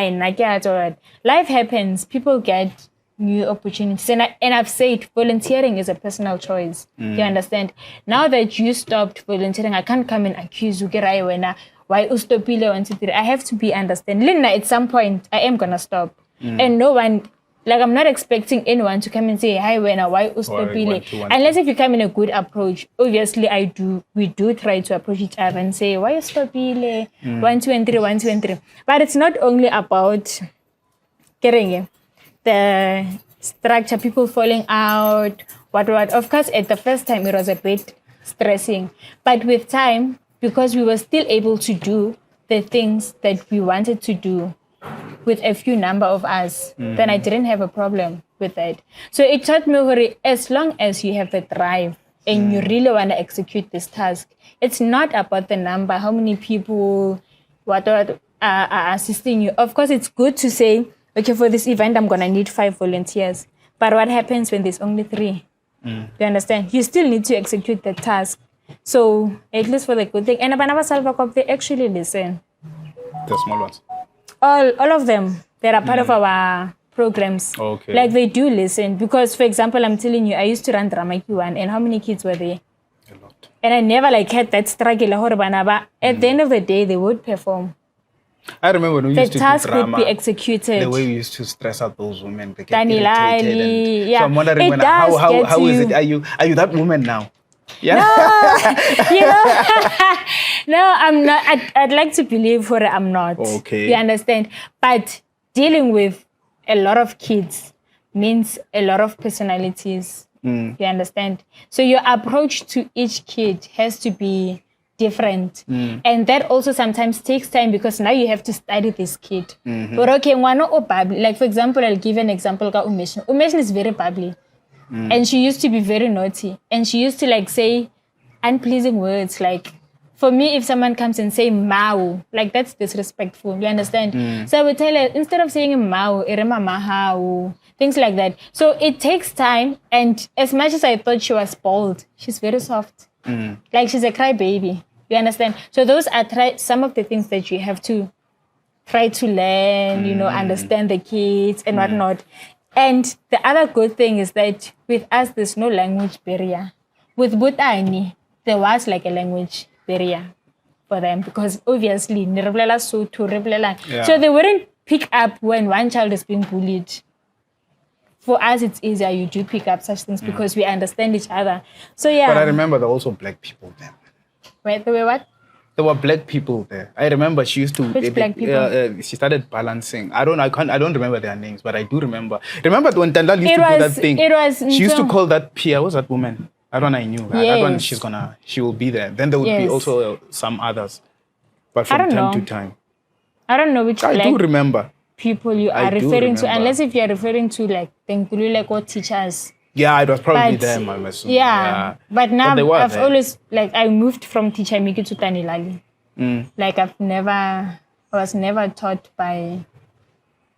life happens. People get new opportunities. And I've said volunteering is a personal choice. You understand? Now that you stopped volunteering, I can't come and accuse you, why ustopile. I have to be understanding. Lina, at some point, I am going to stop. And no one, like I'm not expecting anyone to come and say, hi, Wena, why Ustopile? Unless if you come in a good approach, obviously we do try to approach each other and say, why Ustopile? 1, 2, and 3, 1, 2, and 3. But it's not only about getting the structure, people falling out, what. Of course, at the first time, it was a bit stressing. But with time, because we were still able to do the things that we wanted to do with a few number of us, then I didn't have a problem with that. So it taught me, Hori, as long as you have the drive and you really want to execute this task, it's not about the number, how many people, what are assisting you. Of course, it's good to say, okay, for this event, I'm going to need 5 volunteers. But what happens when there's only 3? You understand? You still need to execute the task. So, at least for the good thing. And they actually listen. The small ones? All of them. They are part of our programs. Okay. Like, they do listen. Because, for example, I'm telling you, I used to run Drama Q1. And how many kids were there? A lot. And I never, had that struggle. But at the end of the day, they would perform. I remember when we used to do drama. The task would be executed. The way we used to stress out those women. They get Danilali, irritated. yeah. So I'm wondering, how is it? Are you that woman now? Yeah. No, I'm not. I'd like to believe I'm not. Okay. You understand? But dealing with a lot of kids means a lot of personalities. You understand? So your approach to each kid has to be different. And that also sometimes takes time because now you have to study this kid. But okay, like for example, I'll give an example. Umesh is very bubbly. And she used to be very naughty. And she used to say unpleasing words. Like for me, if someone comes and say mau, that's disrespectful. You understand? So I would tell her, instead of saying mau, irema mahau, things like that. So it takes time. And as much as I thought she was bold, she's very soft. She's a crybaby. You understand? So those are some of the things that you have to try to learn, understand the kids and whatnot. And the other good thing is that with us, there's no language barrier. With Butani, there was a language barrier for them because obviously, so they wouldn't pick up when one child is being bullied. For us, it's easier. You do pick up such things because we understand each other. So, yeah. But I remember there were also black people there. Wait, there were what? There were black people there. I remember she used to... Which black people? She started balancing. I don't remember their names, but I do remember. Remember when Tandal used to do that thing? She used to call that Pia. What's that woman? That one I knew. Yes. That one she will be there. Then there would be also some others. But from time to time. I don't know which I do remember. People you are referring to, unless if you are referring to what teachers. Yeah, it was probably them, I'm assuming. Yeah. But now I've always I moved from teacher Miki to Tanilali. I was never taught by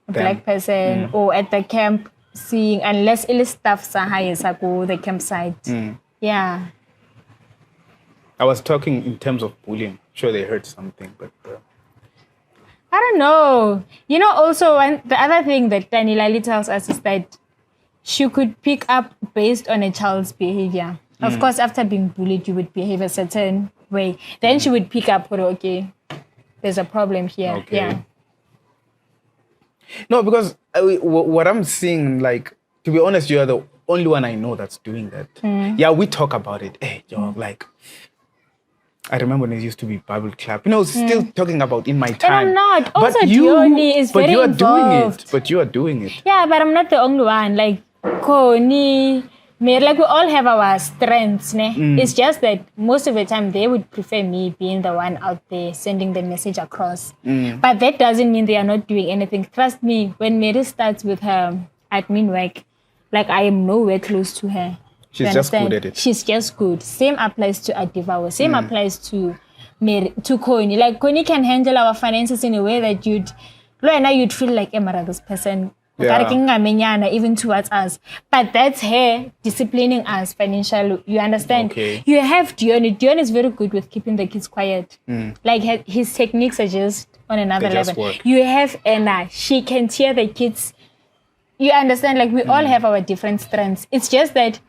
a black person or at the camp seeing, unless it is staff go the campsite. Yeah. I was talking in terms of bullying. Sure they heard something, but I don't know. Also the other thing that Tanilali tells us is that she could pick up based on a child's behavior. Of course, after being bullied, you would behave a certain way. Then she would pick up, okay, there's a problem here. Okay. Yeah. No, because what I'm seeing, to be honest, you are the only one I know that's doing that. Yeah, we talk about it. Hey, I remember when it used to be Bible club. Still talking about in my time. And I'm not. Also, Dioni is very involved. But you are doing it. Yeah, but I'm not the only one. Koni, we all have our strengths. It's just that most of the time they would prefer me being the one out there sending the message across. But that doesn't mean they are not doing anything. Trust me, when Mary starts with her admin work, I am nowhere close to her. She's just good at it. She's just good. Same applies to Adivawa. Same applies to Mary, to Koni. Koni can handle our finances in a way that you'd feel like, this person, even towards us. But that's her disciplining us financially. You understand? Okay. You have Dion. Dion is very good with keeping the kids quiet. His techniques are just on another level. You have Anna. She can tear the kids. You understand? We all have our different strengths. It's just that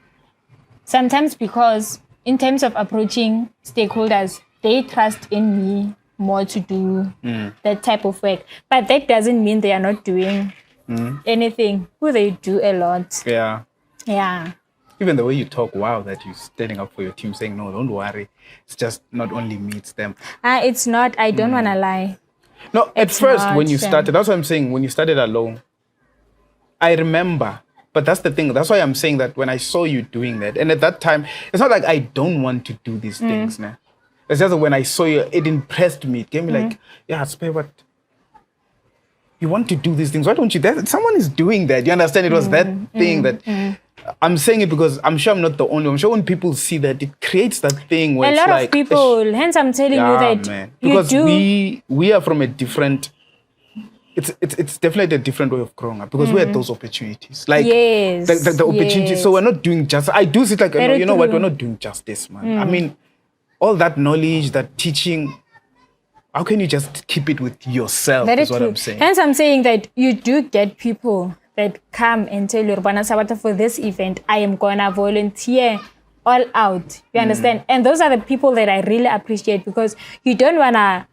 sometimes because in terms of approaching stakeholders, they trust in me more to do that type of work. But that doesn't mean they are not doing anything, who they do a lot. Yeah. Yeah. Even the way you talk, wow, that you're standing up for your team, saying, no, don't worry. It's just not only me, it's them. It's not. I don't want to lie. No, at It's first, not, when you started, that's what I'm saying, when you started alone, I remember. But that's the thing. That's why I'm saying that when I saw you doing that, and at that time, it's not like I don't want to do these things. Nah. It's just that when I saw you, it impressed me. It gave me like, yeah, Spare, what? You want to do these things. Why don't you? Someone is doing that. You understand? It was that thing that... I'm saying it because I'm sure I'm not the only one. I'm sure when people see that, it creates that thing where a it's lot like... of people, hence I'm telling you that man. you Because do. we are from a different... It's definitely a different way of growing up because we had those opportunities. Like Yes, the opportunities. yes. So we're not doing just... I do see it like, Very you know what? true. We're not doing justice, man. I mean, all that knowledge, that teaching... How can you just keep it with yourself? That Is is what true. I'm saying. Hence, I'm saying that you do get people that come and tell you, Bana Sabatha, for this event, I am gonna volunteer all out. You understand? And those are the people that I really appreciate because you don't wanna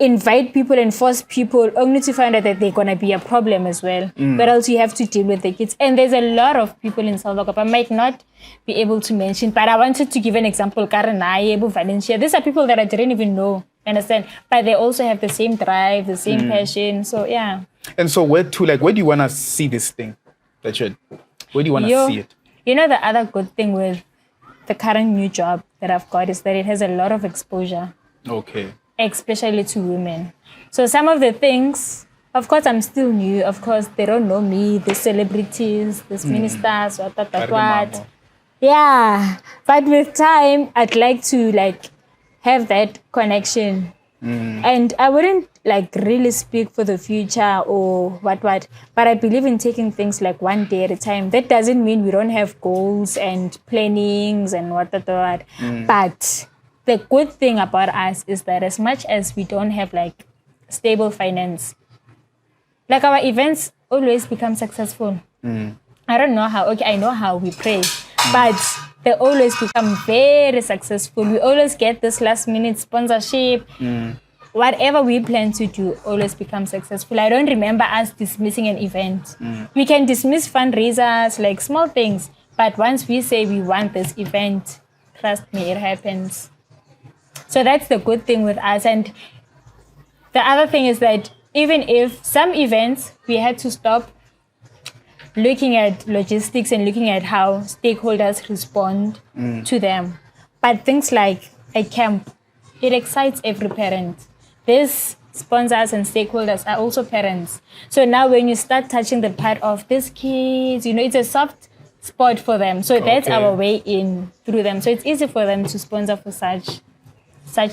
invite people and force people only to find out that they're gonna be a problem as well. But else you have to deal with the kids. And there's a lot of people in South Africa I might not be able to mention, but I wanted to give an example. Valencia. These are people that I didn't even know. Understand? But they also have the same drive, the same passion. So yeah. And so where do you want to see this thing? Where do you want to see it? You know, the other good thing with the current new job that I've got is that it has a lot of exposure. Okay. Especially to women. So some of the things, of course, I'm still new. Of course, they don't know me, the celebrities, the ministers, what. Yeah. But with time, I'd like to have that connection. And I wouldn't really speak for the future or what, but I believe in taking things like one day at a time. That doesn't mean we don't have goals and plannings and what. But the good thing about us is that as much as we don't have stable finance, our events always become successful. I don't know how. Okay, I know how we pray, but they always become very successful. We always get this last minute sponsorship. Whatever we plan to do always becomes successful. I don't remember us dismissing an event. We can dismiss fundraisers, small things, but once we say we want this event, trust me, it happens. So that's the good thing with us. And the other thing is that even if some events we had to stop looking at logistics and looking at how stakeholders respond to them. But things like a camp, it excites every parent. These sponsors and stakeholders are also parents. So now when you start touching the part of these kids, it's a soft spot for them. So that's our way in through them. So it's easy for them to sponsor for such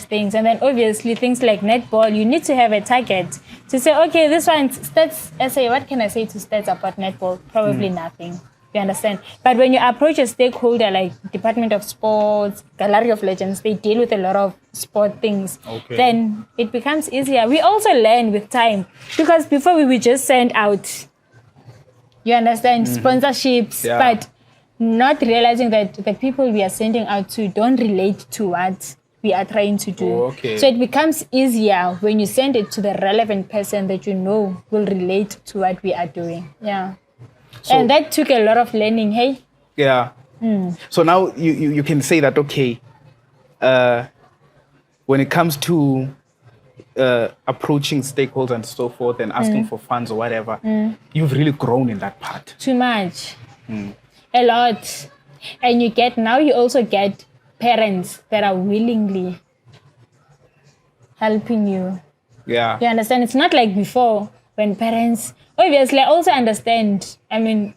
things. And then obviously things like netball, you need to have a target to say, okay, this one stats. I say, what can I say to stats about netball? Probably nothing. You understand? But when you approach a stakeholder like Department of Sports, Gallery of Legends, they deal with a lot of sport things. Then it becomes easier. We also learn with time because before we would just send out, you understand, sponsorships, but not realizing that the people we are sending out to don't relate to what we are trying to do. So it becomes easier when you send it to the relevant person that you know will relate to what we are doing. Yeah. So, and that took a lot of learning, hey? Yeah. So now you can say that, okay, when it comes to approaching stakeholders and so forth and asking for funds or whatever, you've really grown in that part. Too much. A lot. And you also get parents that are willingly helping you. Yeah. You understand? It's not like before when parents... Obviously, I also understand. I mean,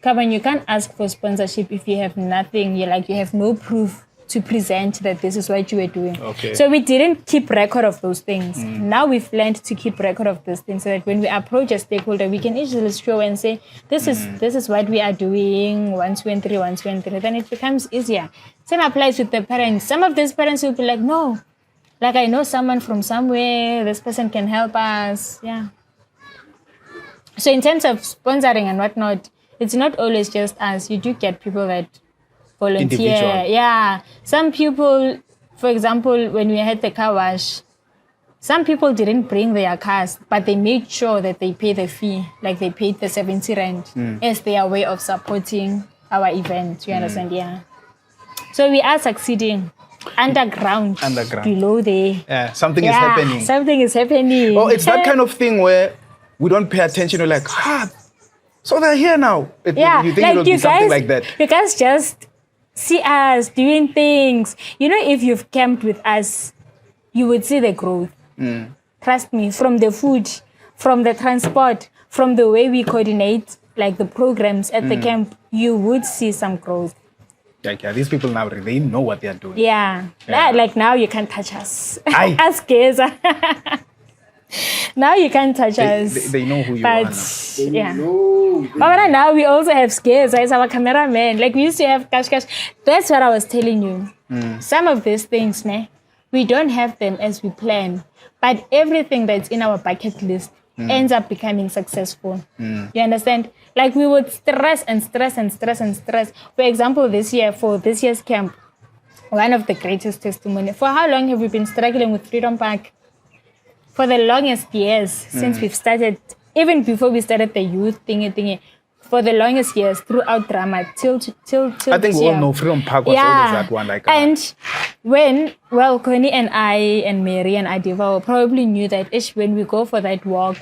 come on, you can't ask for sponsorship if you have nothing. You have no proof to present that this is what you were doing. So we didn't keep record of those things. Now we've learned to keep record of those things so that when we approach a stakeholder, we can easily show and say, this is what we are doing, 1, 2, and 3, 1, 2, and 3. Then it becomes easier. Same applies with the parents. Some of these parents will be like, no, I know someone from somewhere, this person can help us. Yeah. So in terms of sponsoring and whatnot, it's not always just us. You do get people that volunteer. Individual. Yeah. Some people, for example, when we had the car wash, some people didn't bring their cars, but they made sure that they pay the fee, like they paid the 70 rand as their way of supporting our event. You understand? Yeah. So we are succeeding. Underground. Below there. Yeah, something is happening. Something is happening. Oh, it's that kind of thing where we don't pay attention. We're like, so they're here now. You think it'll be something like that. You guys just see us doing things. You know, if you've camped with us, you would see the growth. Trust me, from the food, from the transport, from the way we coordinate, like the programs at the camp, you would see some growth. Like, these people now, they know what they're doing. Yeah. Like now you can't touch us. Us kids. Now you can't touch us. They know who you are now. Yeah. But now we also have scares. As our cameraman. Like we used to have cash. That's what I was telling you. Some of these things, we don't have them as we plan. But everything that's in our bucket list ends up becoming successful. You understand? Like we would stress. For example, this year, for this year's camp, one of the greatest testimony. For how long have we been struggling with Freedom Park? For the longest years since we've started, even before we started the youth thingy, for the longest years throughout drama till I think we all know Freedom Park was always that one. And Connie and I and Mary and Adiva probably knew that when we go for that walk,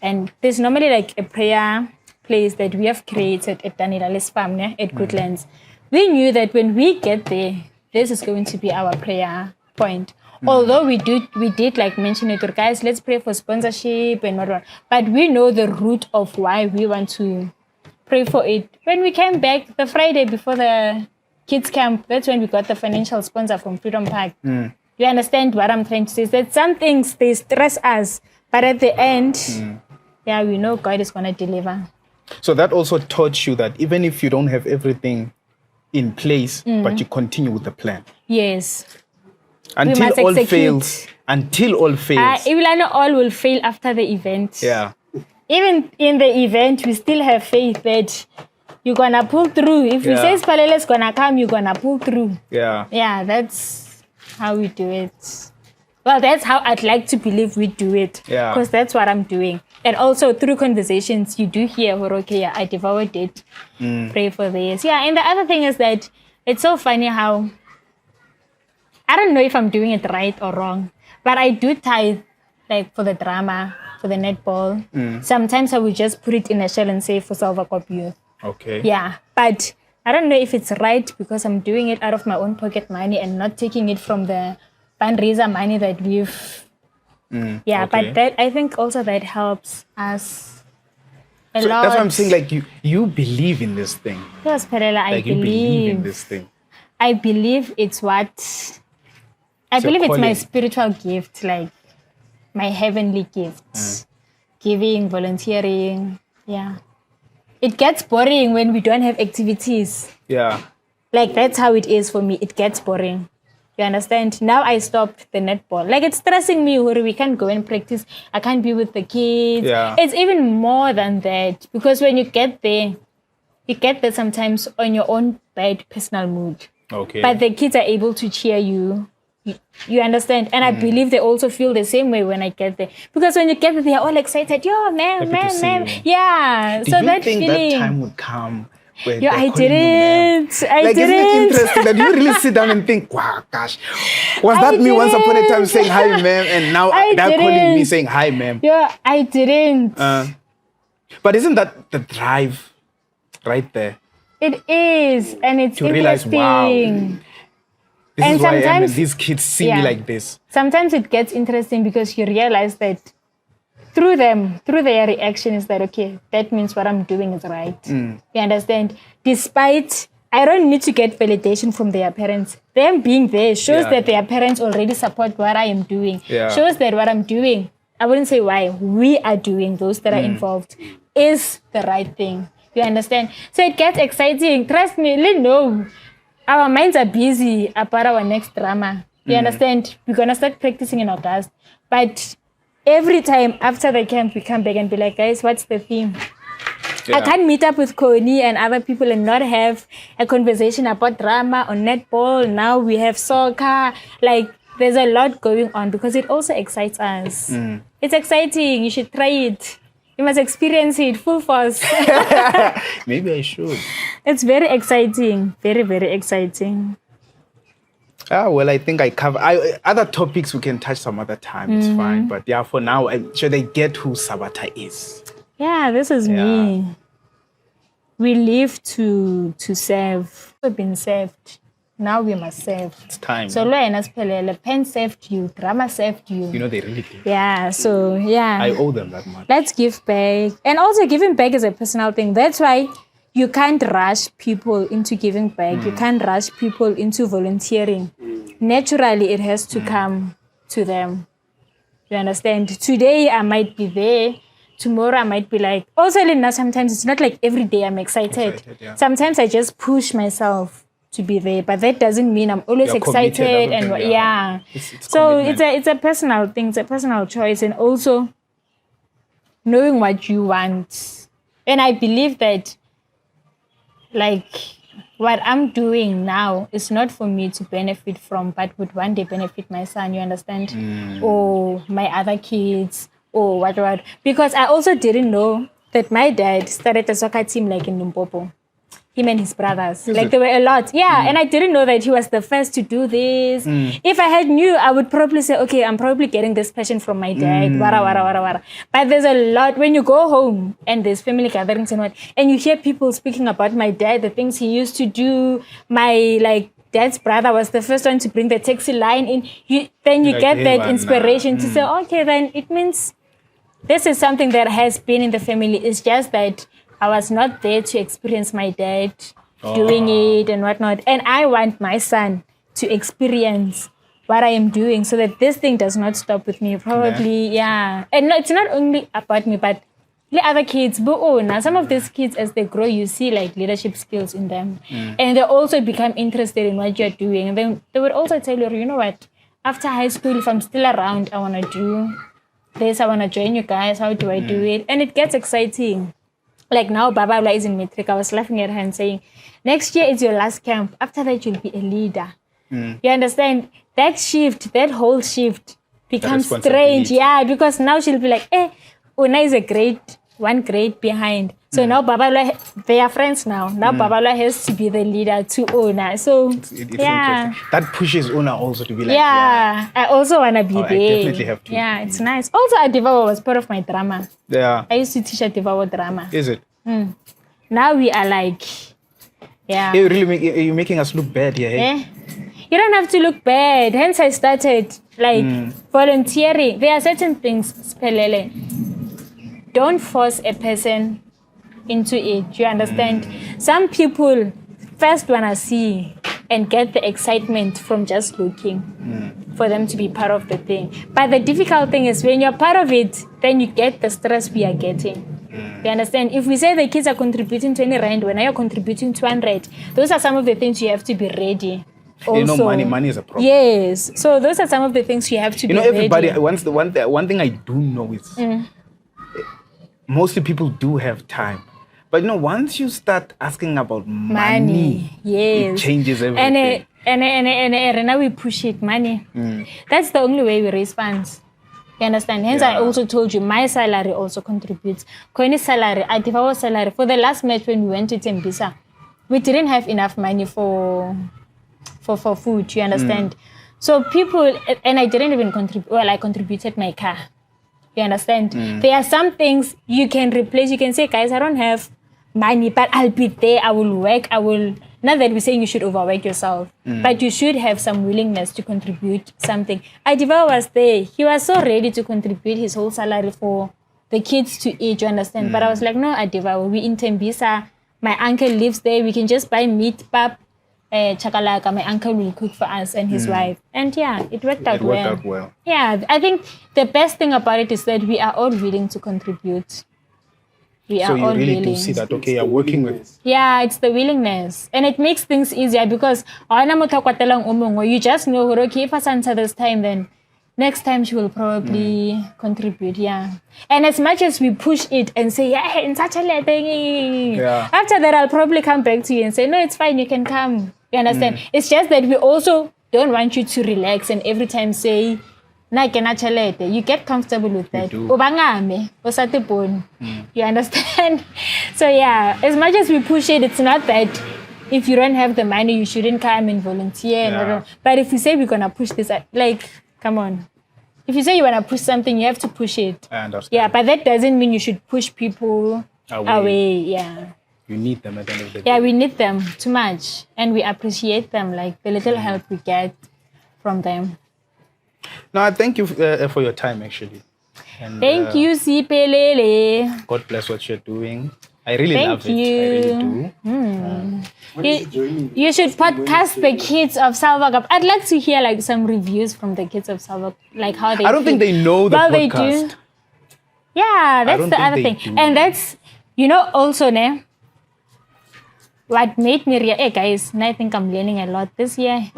and there's normally like a prayer place that we have created at Danilale's farm at Goodlands. We knew that when we get there, this is going to be our prayer point. Although we did like mention it, guys, let's pray for sponsorship and whatever. But we know the root of why we want to pray for it. When we came back the Friday before the kids camp, that's when we got the financial sponsor from Freedom Park. You understand what I'm trying to say? Is that some things, they stress us, but at the end, we know God is going to deliver. So that also taught you that even if you don't have everything in place, but you continue with the plan. Yes. Until all fails. Even all will fail after the event. Yeah. Even in the event, we still have faith that you're going to pull through. If we say Spalele is going to come, you're going to pull through. Yeah. Yeah, that's how we do it. Well, that's how I'd like to believe we do it. Yeah. Because that's what I'm doing. And also through conversations, you do hear, I devoured it. Pray for this. Yeah, and the other thing is that it's so funny how, I don't know if I'm doing it right or wrong, but I do tithe, like for the drama, for the netball. Sometimes I would just put it in a shell and say for Salvacop Youth. Okay. Yeah, but I don't know if it's right because I'm doing it out of my own pocket money and not taking it from the fundraiser money that we've... But that, I think also that helps us a lot. That's what I'm saying, like you believe in this thing. Yes, Perela, I believe in this thing. I believe it's what... I believe it's my spiritual gift, like my heavenly gift. Giving, volunteering, It gets boring when we don't have activities. Yeah. Like that's how it is for me. It gets boring. You understand? Now I stopped the netball. Like it's stressing me where we can't go and practice. I can't be with the kids. Yeah. It's even more than that because when you get there sometimes on your own bad personal mood. Okay. But the kids are able to cheer you. You understand? And I believe they also feel the same way when I get there. Because when you get there, they're all excited. Yo, man. Yeah. Did so you that think feeling. that time would come? I didn't. Isn't it interesting that you really sit down and think, wow, gosh, was that me once upon a time saying hi, ma'am, and now they're calling me saying hi, ma'am? Yeah, I didn't. But isn't that the drive right there? It is, and it's to interesting. Realize, wow, this is why I am, and these kids see me like this. Sometimes it gets interesting because you realize that through their reaction is that, okay, that means what I'm doing is right. You understand? Despite, I don't need to get validation from their parents. Them being there shows that their parents already support what I am doing. Shows that what I'm doing, I wouldn't say why, we are doing, those that are involved, is the right thing. You understand? So it gets exciting. Trust me, no. Our minds are busy about our next drama. You understand? We're going to start practicing in August. But every time after the camp, we come back and be like, guys, what's the theme? I can't meet up with Connie and other people and not have a conversation about drama or netball. Now we have soccer. Like, there's a lot going on because it also excites us. It's exciting. You should try it. You must experience it full force. Maybe I should. It's very exciting. Very, very exciting. Well, I think I cover other topics we can touch some other time. It's fine. But yeah, for now, I'm sure they get who Sabatha is. Yeah, this is me. We live to serve. We've been served. Now we must serve. It's time. So pen saved you, drama saved you. You know, they really did. Yeah, so yeah. I owe them that much. Let's give back. And also giving back is a personal thing. That's why you can't rush people into giving back. You can't rush people into volunteering. Naturally, it has to come to them. You understand? Today, I might be there. Tomorrow, I might be like... Also, Lina, sometimes it's not like every day I'm excited. Yeah. Sometimes I just push myself to be there. But that doesn't mean I'm always excited. And it's so it's a personal thing. It's a personal choice. And also, knowing what you want. And I believe that, like... what I'm doing now is not for me to benefit from, but would one day benefit my son, you understand? Or my other kids, or what. Because I also didn't know that my dad started a soccer team like in Limpopo. Him and his brothers. There were a lot. Yeah, and I didn't know that he was the first to do this. If I had knew, I would probably say, okay, I'm probably getting this passion from my dad. Wara. But there's a lot. When you go home and there's family gatherings and and you hear people speaking about my dad, the things he used to do, my dad's brother was the first one to bring the taxi line in. Then you get that inspiration to say, okay, then it means this is something that has been in the family. It's just that I was not there to experience my dad doing it and whatnot. And I want my son to experience what I am doing so that this thing does not stop with me. Probably, yeah. And no, it's not only about me, but the other kids. But now some of these kids, as they grow, you see leadership skills in them. And they also become interested in what you're doing. And then they would also tell you, you know what, after high school, if I'm still around, I want to do this. I want to join you guys. How do I do it? And it gets exciting. Like now, Baba is in matric. I was laughing at her and saying, next year is your last camp. After that, you'll be a leader. You understand? That whole shift becomes strange. Yeah, because now she'll be like, Una is one grade behind. So now Baba, they are friends now. Now Baba has to be the leader to Una. So, it's interesting. That pushes Una also to be like, I also want to be there. I definitely have to. Yeah, it's nice. Also, Adivawa was part of my drama. Yeah. I used to teach Adivawa drama. Is it? Now we are like, You're making us look bad here. Eh? You don't have to look bad. Hence, I started volunteering. There are certain things, Spelele. Don't force a person into it. You understand? Some people first want to see and get the excitement from just looking for them to be part of the thing. But the difficult thing is when you're part of it, then you get the stress we are getting. You understand? If we say the kids are contributing 20 rand, when you're contributing 200, those are some of the things you have to be ready. Also, you know, money is a problem. Yes. So those are some of the things you have to be ready. Everybody, one thing I do know is mostly people do have time. But once you start asking about money, yes, it changes everything. And now we push it, money. That's the only way we raise funds. You understand? Hence, I also told you, my salary also contributes. Koini's salary, Adivawa's salary. For the last match when we went to Tembisa, we didn't have enough money for food, you understand? So people, and I didn't even contribute, I contributed my car. You understand? There are some things you can replace. You can say, guys, I don't have money, but I'll be there. I will work. Not that we're saying you should overwork yourself, but you should have some willingness to contribute something. Adiva was there. He was so ready to contribute his whole salary for the kids to eat, you understand? But I was like, no, Adiva, we in Tembisa. My uncle lives there. We can just buy meat, pap, chakalaka. My uncle will cook for us and his wife. And it worked out well. Yeah, I think the best thing about it is that we are all willing to contribute. So you really do see that, okay, you're working with... Yeah, it's the willingness. And it makes things easier because you just know, okay, if I answer this time, then next time she will probably contribute, And as much as we push it and say, in such a thing, after that, I'll probably come back to you and say, no, it's fine, you can come. You understand? It's just that we also don't want you to relax and every time say, you get comfortable with that. You understand? So yeah, as much as we push it, it's not that if you don't have the money, you shouldn't come and volunteer. Yeah. But if we say we're going to push this, like, come on. If you say you want to push something, you have to push it. I understand. Yeah, but that doesn't mean you should push people away. Yeah. You need them at the end of the day. Yeah, we need them too much. And we appreciate them, like the little help we get from them. No, I thank you for your time, actually. And, Thank you, Sipelele. God bless what you're doing. I really love it. I really do. You should podcast the kids of Salvagap. I'd like to hear like some reviews from the kids of Salvagap, like how they. I don't think they know the podcast. They do. Yeah, that's the other thing, and that's also what made me hey guys, and I think I'm learning a lot this year.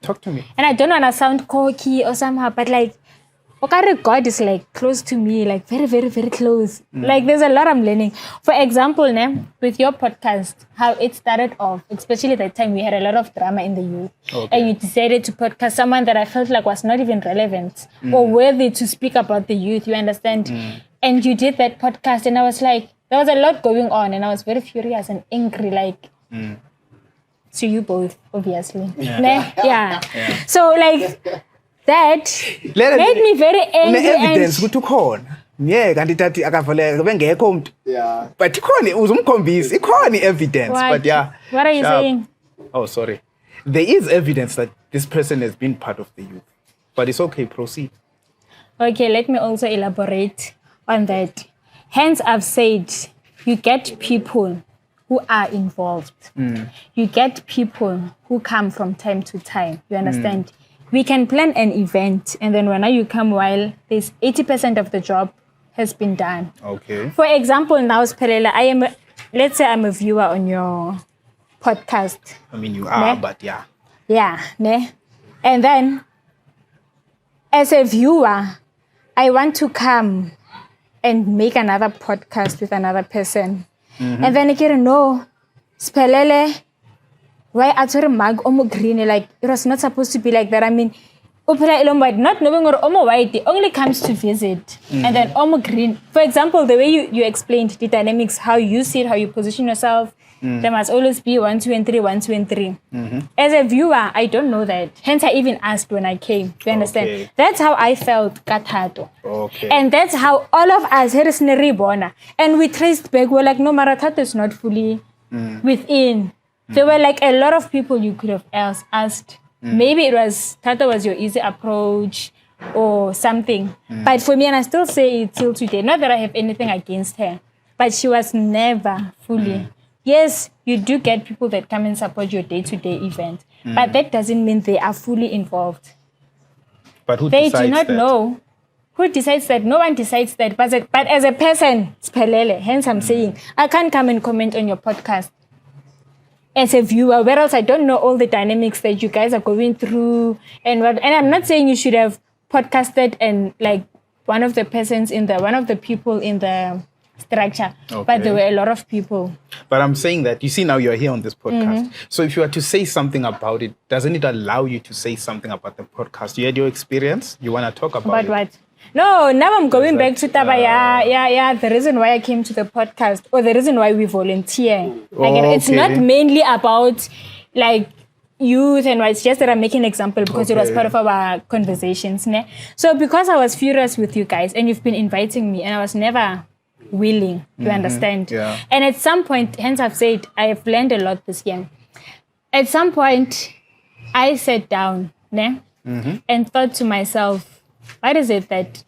Talk to me. And I don't want to sound cocky or somehow, but like, God is like close to me, like very, very, very close. Like there's a lot I'm learning. For example, with your podcast, how it started off, especially that time we had a lot of drama in the youth. Okay. And you decided to podcast someone that I felt like was not even relevant or worthy to speak about the youth, you understand? And you did that podcast and I was like, there was a lot going on and I was very furious and angry, like, to you both, obviously. Yeah. So like, that made me very angry. Evidence ukuthi ukhona. Yeah, kanti thathi akavaleka bengekho umuntu. Yeah. But ikhona uzumkhombisa, ikhona evidence. But yeah. What are you saying? Oh, sorry. There is evidence that this person has been part of the youth. But it's okay, proceed. Okay, let me also elaborate on that. Hence, I've said you get people who are involved. You get people who come from time to time. You understand? We can plan an event and then when you come while there's 80% of the job has been done. Okay. For example, now, Sperela, let's say I'm a viewer on your podcast. I mean, you are, but yeah. Yeah. And then, as a viewer, I want to come and make another podcast with another person. And then I get no, Spelele, why Atur Mag Omo Green? Like, it was not supposed to be like that. I mean, Opera Elomwide, not knowing or Omo White, it only comes to visit. And then Omo Green, for example, the way you explained the dynamics, how you see it, how you position yourself, there must always be 1, 2, and 3, 1, 2, and 3. As a viewer, I don't know that. Hence, I even asked when I came. You understand? Okay. That's how I felt, Katato. Okay. And that's how all of us here is Neribona. And we traced back, we're like, no, Maratato is not fully within. There were like a lot of people you could have asked. Maybe it was, Tata was your easy approach or something. But for me, and I still say it till today, not that I have anything against her, but she was never fully. Yes, you do get people that come and support your day-to-day event, but that doesn't mean they are fully involved. But who they decides do not that? know. Who decides that? No one decides that. But as a person, Spelele, hence I'm saying, I can't come and comment on your podcast as a viewer, whereas I don't know all the dynamics that you guys are going through. And I'm not saying you should have podcasted and like one of the people in the structure, but there were a lot of people. But I'm saying that, you see now you're here on this podcast. So if you were to say something about it, doesn't it allow you to say something about the podcast? You had your experience, you want to talk about it? What? No, now I'm going back to Taba. The reason why I came to the podcast or the reason why we volunteer. It's not mainly about like youth and it's just that I'm making an example because it was part of our conversations. So because I was furious with you guys and you've been inviting me and I was never willing, you understand? Yeah. And at some point, hence I've said, I have learned a lot this year. At some point, I sat down and thought to myself, what is it that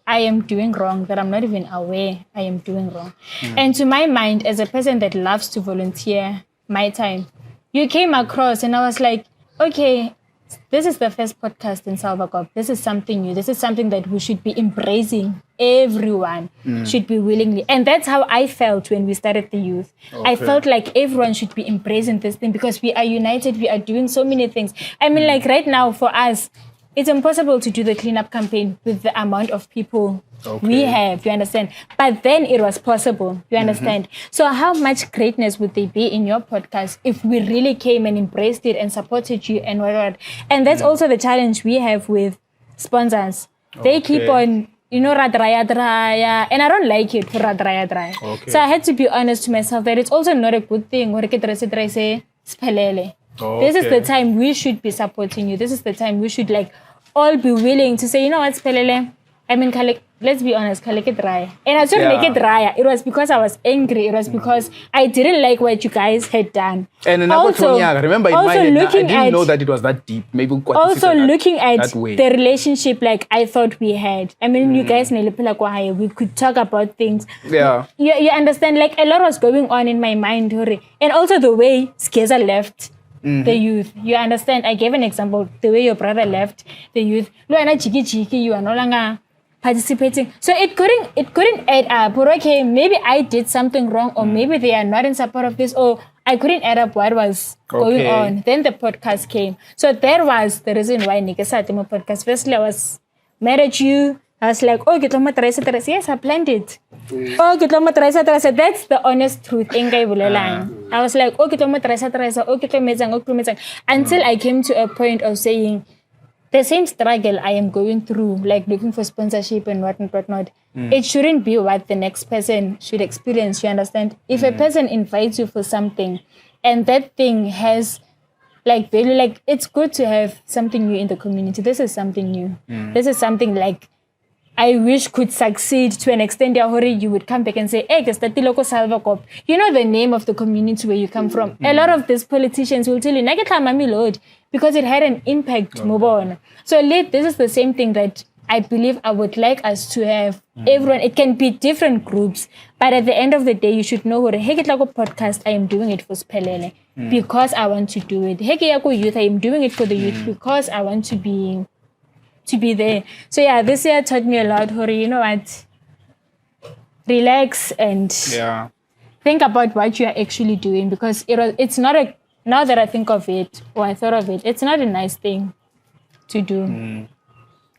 I am doing wrong, that I'm not even aware I am doing wrong? And to my mind, as a person that loves to volunteer my time, you came across and I was like, okay, this is the first podcast in Salvagap. This is something new. This is something that we should be embracing. Everyone should be willingly. And that's how I felt when we started the youth. I felt like everyone should be embracing this thing because we are united. We are doing so many things. I mean, like right now for us, it's impossible to do the cleanup campaign with the amount of people We have, you understand? But then it was possible, you understand? So how much greatness would there be in your podcast if we really came and embraced it and supported you and whatnot? And that's also the challenge we have with sponsors. They keep on, radraya, and I don't like it for radraya. So I had to be honest to myself that it's also not a good thing. This is the time we should be supporting you. This is the time we should all be willing to say, you know what, Spelele? I mean, let's be honest, and I didn't make it raya. It was because I was angry. It was because I didn't like what you guys had done. And also, remember, in my head, I didn't know that it was that deep. Maybe also looking at the relationship like I thought we had. I mean, you guys, we could talk about things. Yeah. You understand? A lot was going on in my mind. And also the way Skeza left the youth. You understand? I gave an example. The way your brother left the youth. You are no longer participating. So it couldn't add up. But okay, maybe I did something wrong, or maybe they are not in support of this, or I couldn't add up what was going on. Then the podcast came. So that was the reason why Nika started my podcast. Firstly, I was mad at you. I was like, oh, yes, I planned it. Oh, that's the honest truth. I was like, oh, until I came to a point of saying, the same struggle I am going through, looking for sponsorship and whatnot, it shouldn't be what the next person should experience, you understand? If a person invites you for something and that thing has value, it's good to have something new in the community. This is something new. This is something I wish could succeed to an extent. You would come back and say, hey, you know the name of the community where you come from. A lot of these politicians will tell you, because it had an impact. So this is the same thing that I believe I would like us to have. Everyone, it can be different groups, but at the end of the day, you should know, podcast, I am doing it for Spelele because I want to do it. Youth, I am doing it for the youth because I want to be there. So yeah, this year taught me a lot, Hori. You know what? Relax and think about what you are actually doing, because it's not now that I think of it, or I thought of it, it's not a nice thing to do.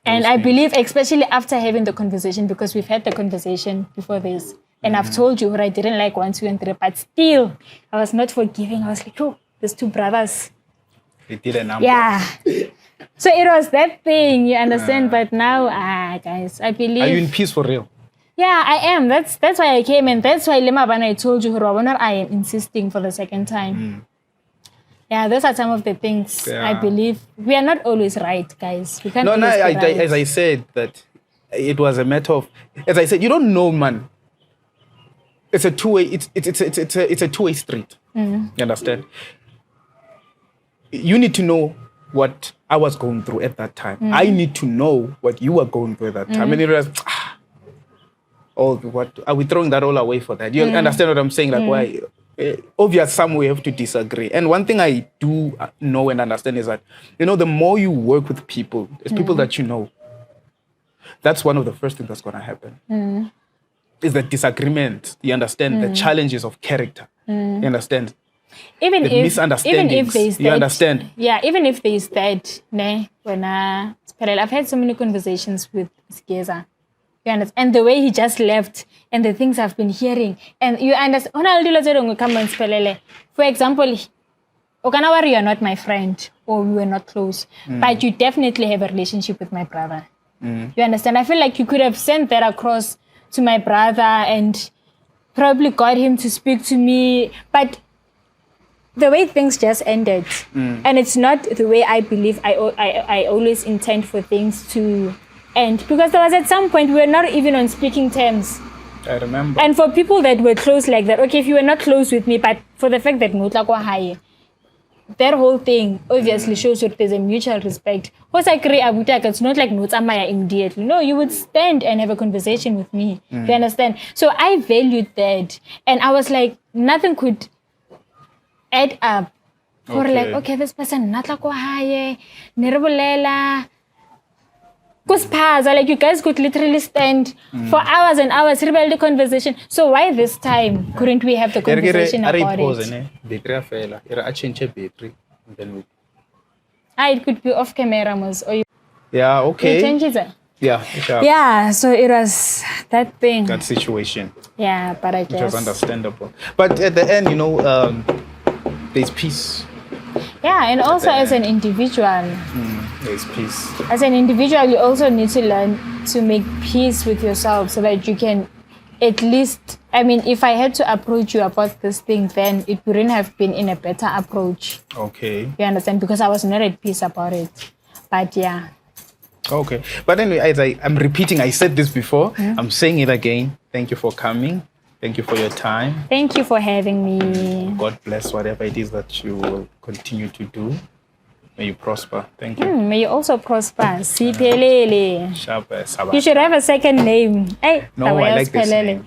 And I believe, especially after having the conversation, because we've had the conversation before this, and I've told you what I didn't like 1, 2, and 3, but still, I was not forgiving. I was like, oh, there's two brothers. It did a number. Yeah. So it was that thing, you understand? But now, guys, I believe... Are you in peace for real? Yeah, I am. That's why I came, and that's why Limabana, I told you, I am insisting for the second time. Yeah, those are some of the things I believe. We are not always right, guys. We can't always be right. As I said, that it was a matter of... As I said, you don't know, man. It's a two-way... It's a two-way street. You understand? You need to know what I was going through at that time. I need to know what you were going through at that time. And it was, what are we throwing that all away for that? You understand what I'm saying? Why? Obviously, some we have to disagree. And one thing I do know and understand is that, the more you work with people, it's people that you know. That's one of the first things that's going to happen. Is the disagreement. You understand? The challenges of character. You understand? Even if misunderstandings, there is that, you understand? Yeah, even if there is that, I've had so many conversations with Skeza. You understand? And the way he just left and the things I've been hearing. And you understand, for example, Okanawari, you are not my friend, or we were not close, but you definitely have a relationship with my brother. You understand? I feel like you could have sent that across to my brother and probably got him to speak to me, but the way things just ended, and it's not the way I believe I always intend for things to end, because there was at some point we were not even on speaking terms. I remember. And for people that were close like that, okay, if you were not close with me, but for the fact that that whole thing obviously shows that there's a mutual respect. It's not like immediately. No, you would stand and have a conversation with me. You understand? So I valued that, and I was like, nothing could add up for okay, this person not like neribolela kuspaza, like you guys could literally stand for hours and hours, rebel the conversation. So why this time couldn't we have the conversation about it? It could be off camera, or you okay. change it. Yeah, sure. Yeah, so it was that thing. That situation, Yeah, but I which was guess. understandable. But at the end, there's peace. Yeah, and also as an individual. There's peace. As an individual, you also need to learn to make peace with yourself so that you can at least, I mean, if I had to approach you about this thing, then it wouldn't have been in a better approach. Okay. You understand? Because I was not at peace about it. But yeah. Okay. But anyway, as I'm repeating, I said this before. I'm saying it again. Thank you for coming. Thank you for your time. Thank you for having me. God bless whatever it is that you will continue to do. May you prosper. Thank you. May you also prosper. Siphelele. Sharp, Sabatha. You should have a second name. Hey, No, I like this name.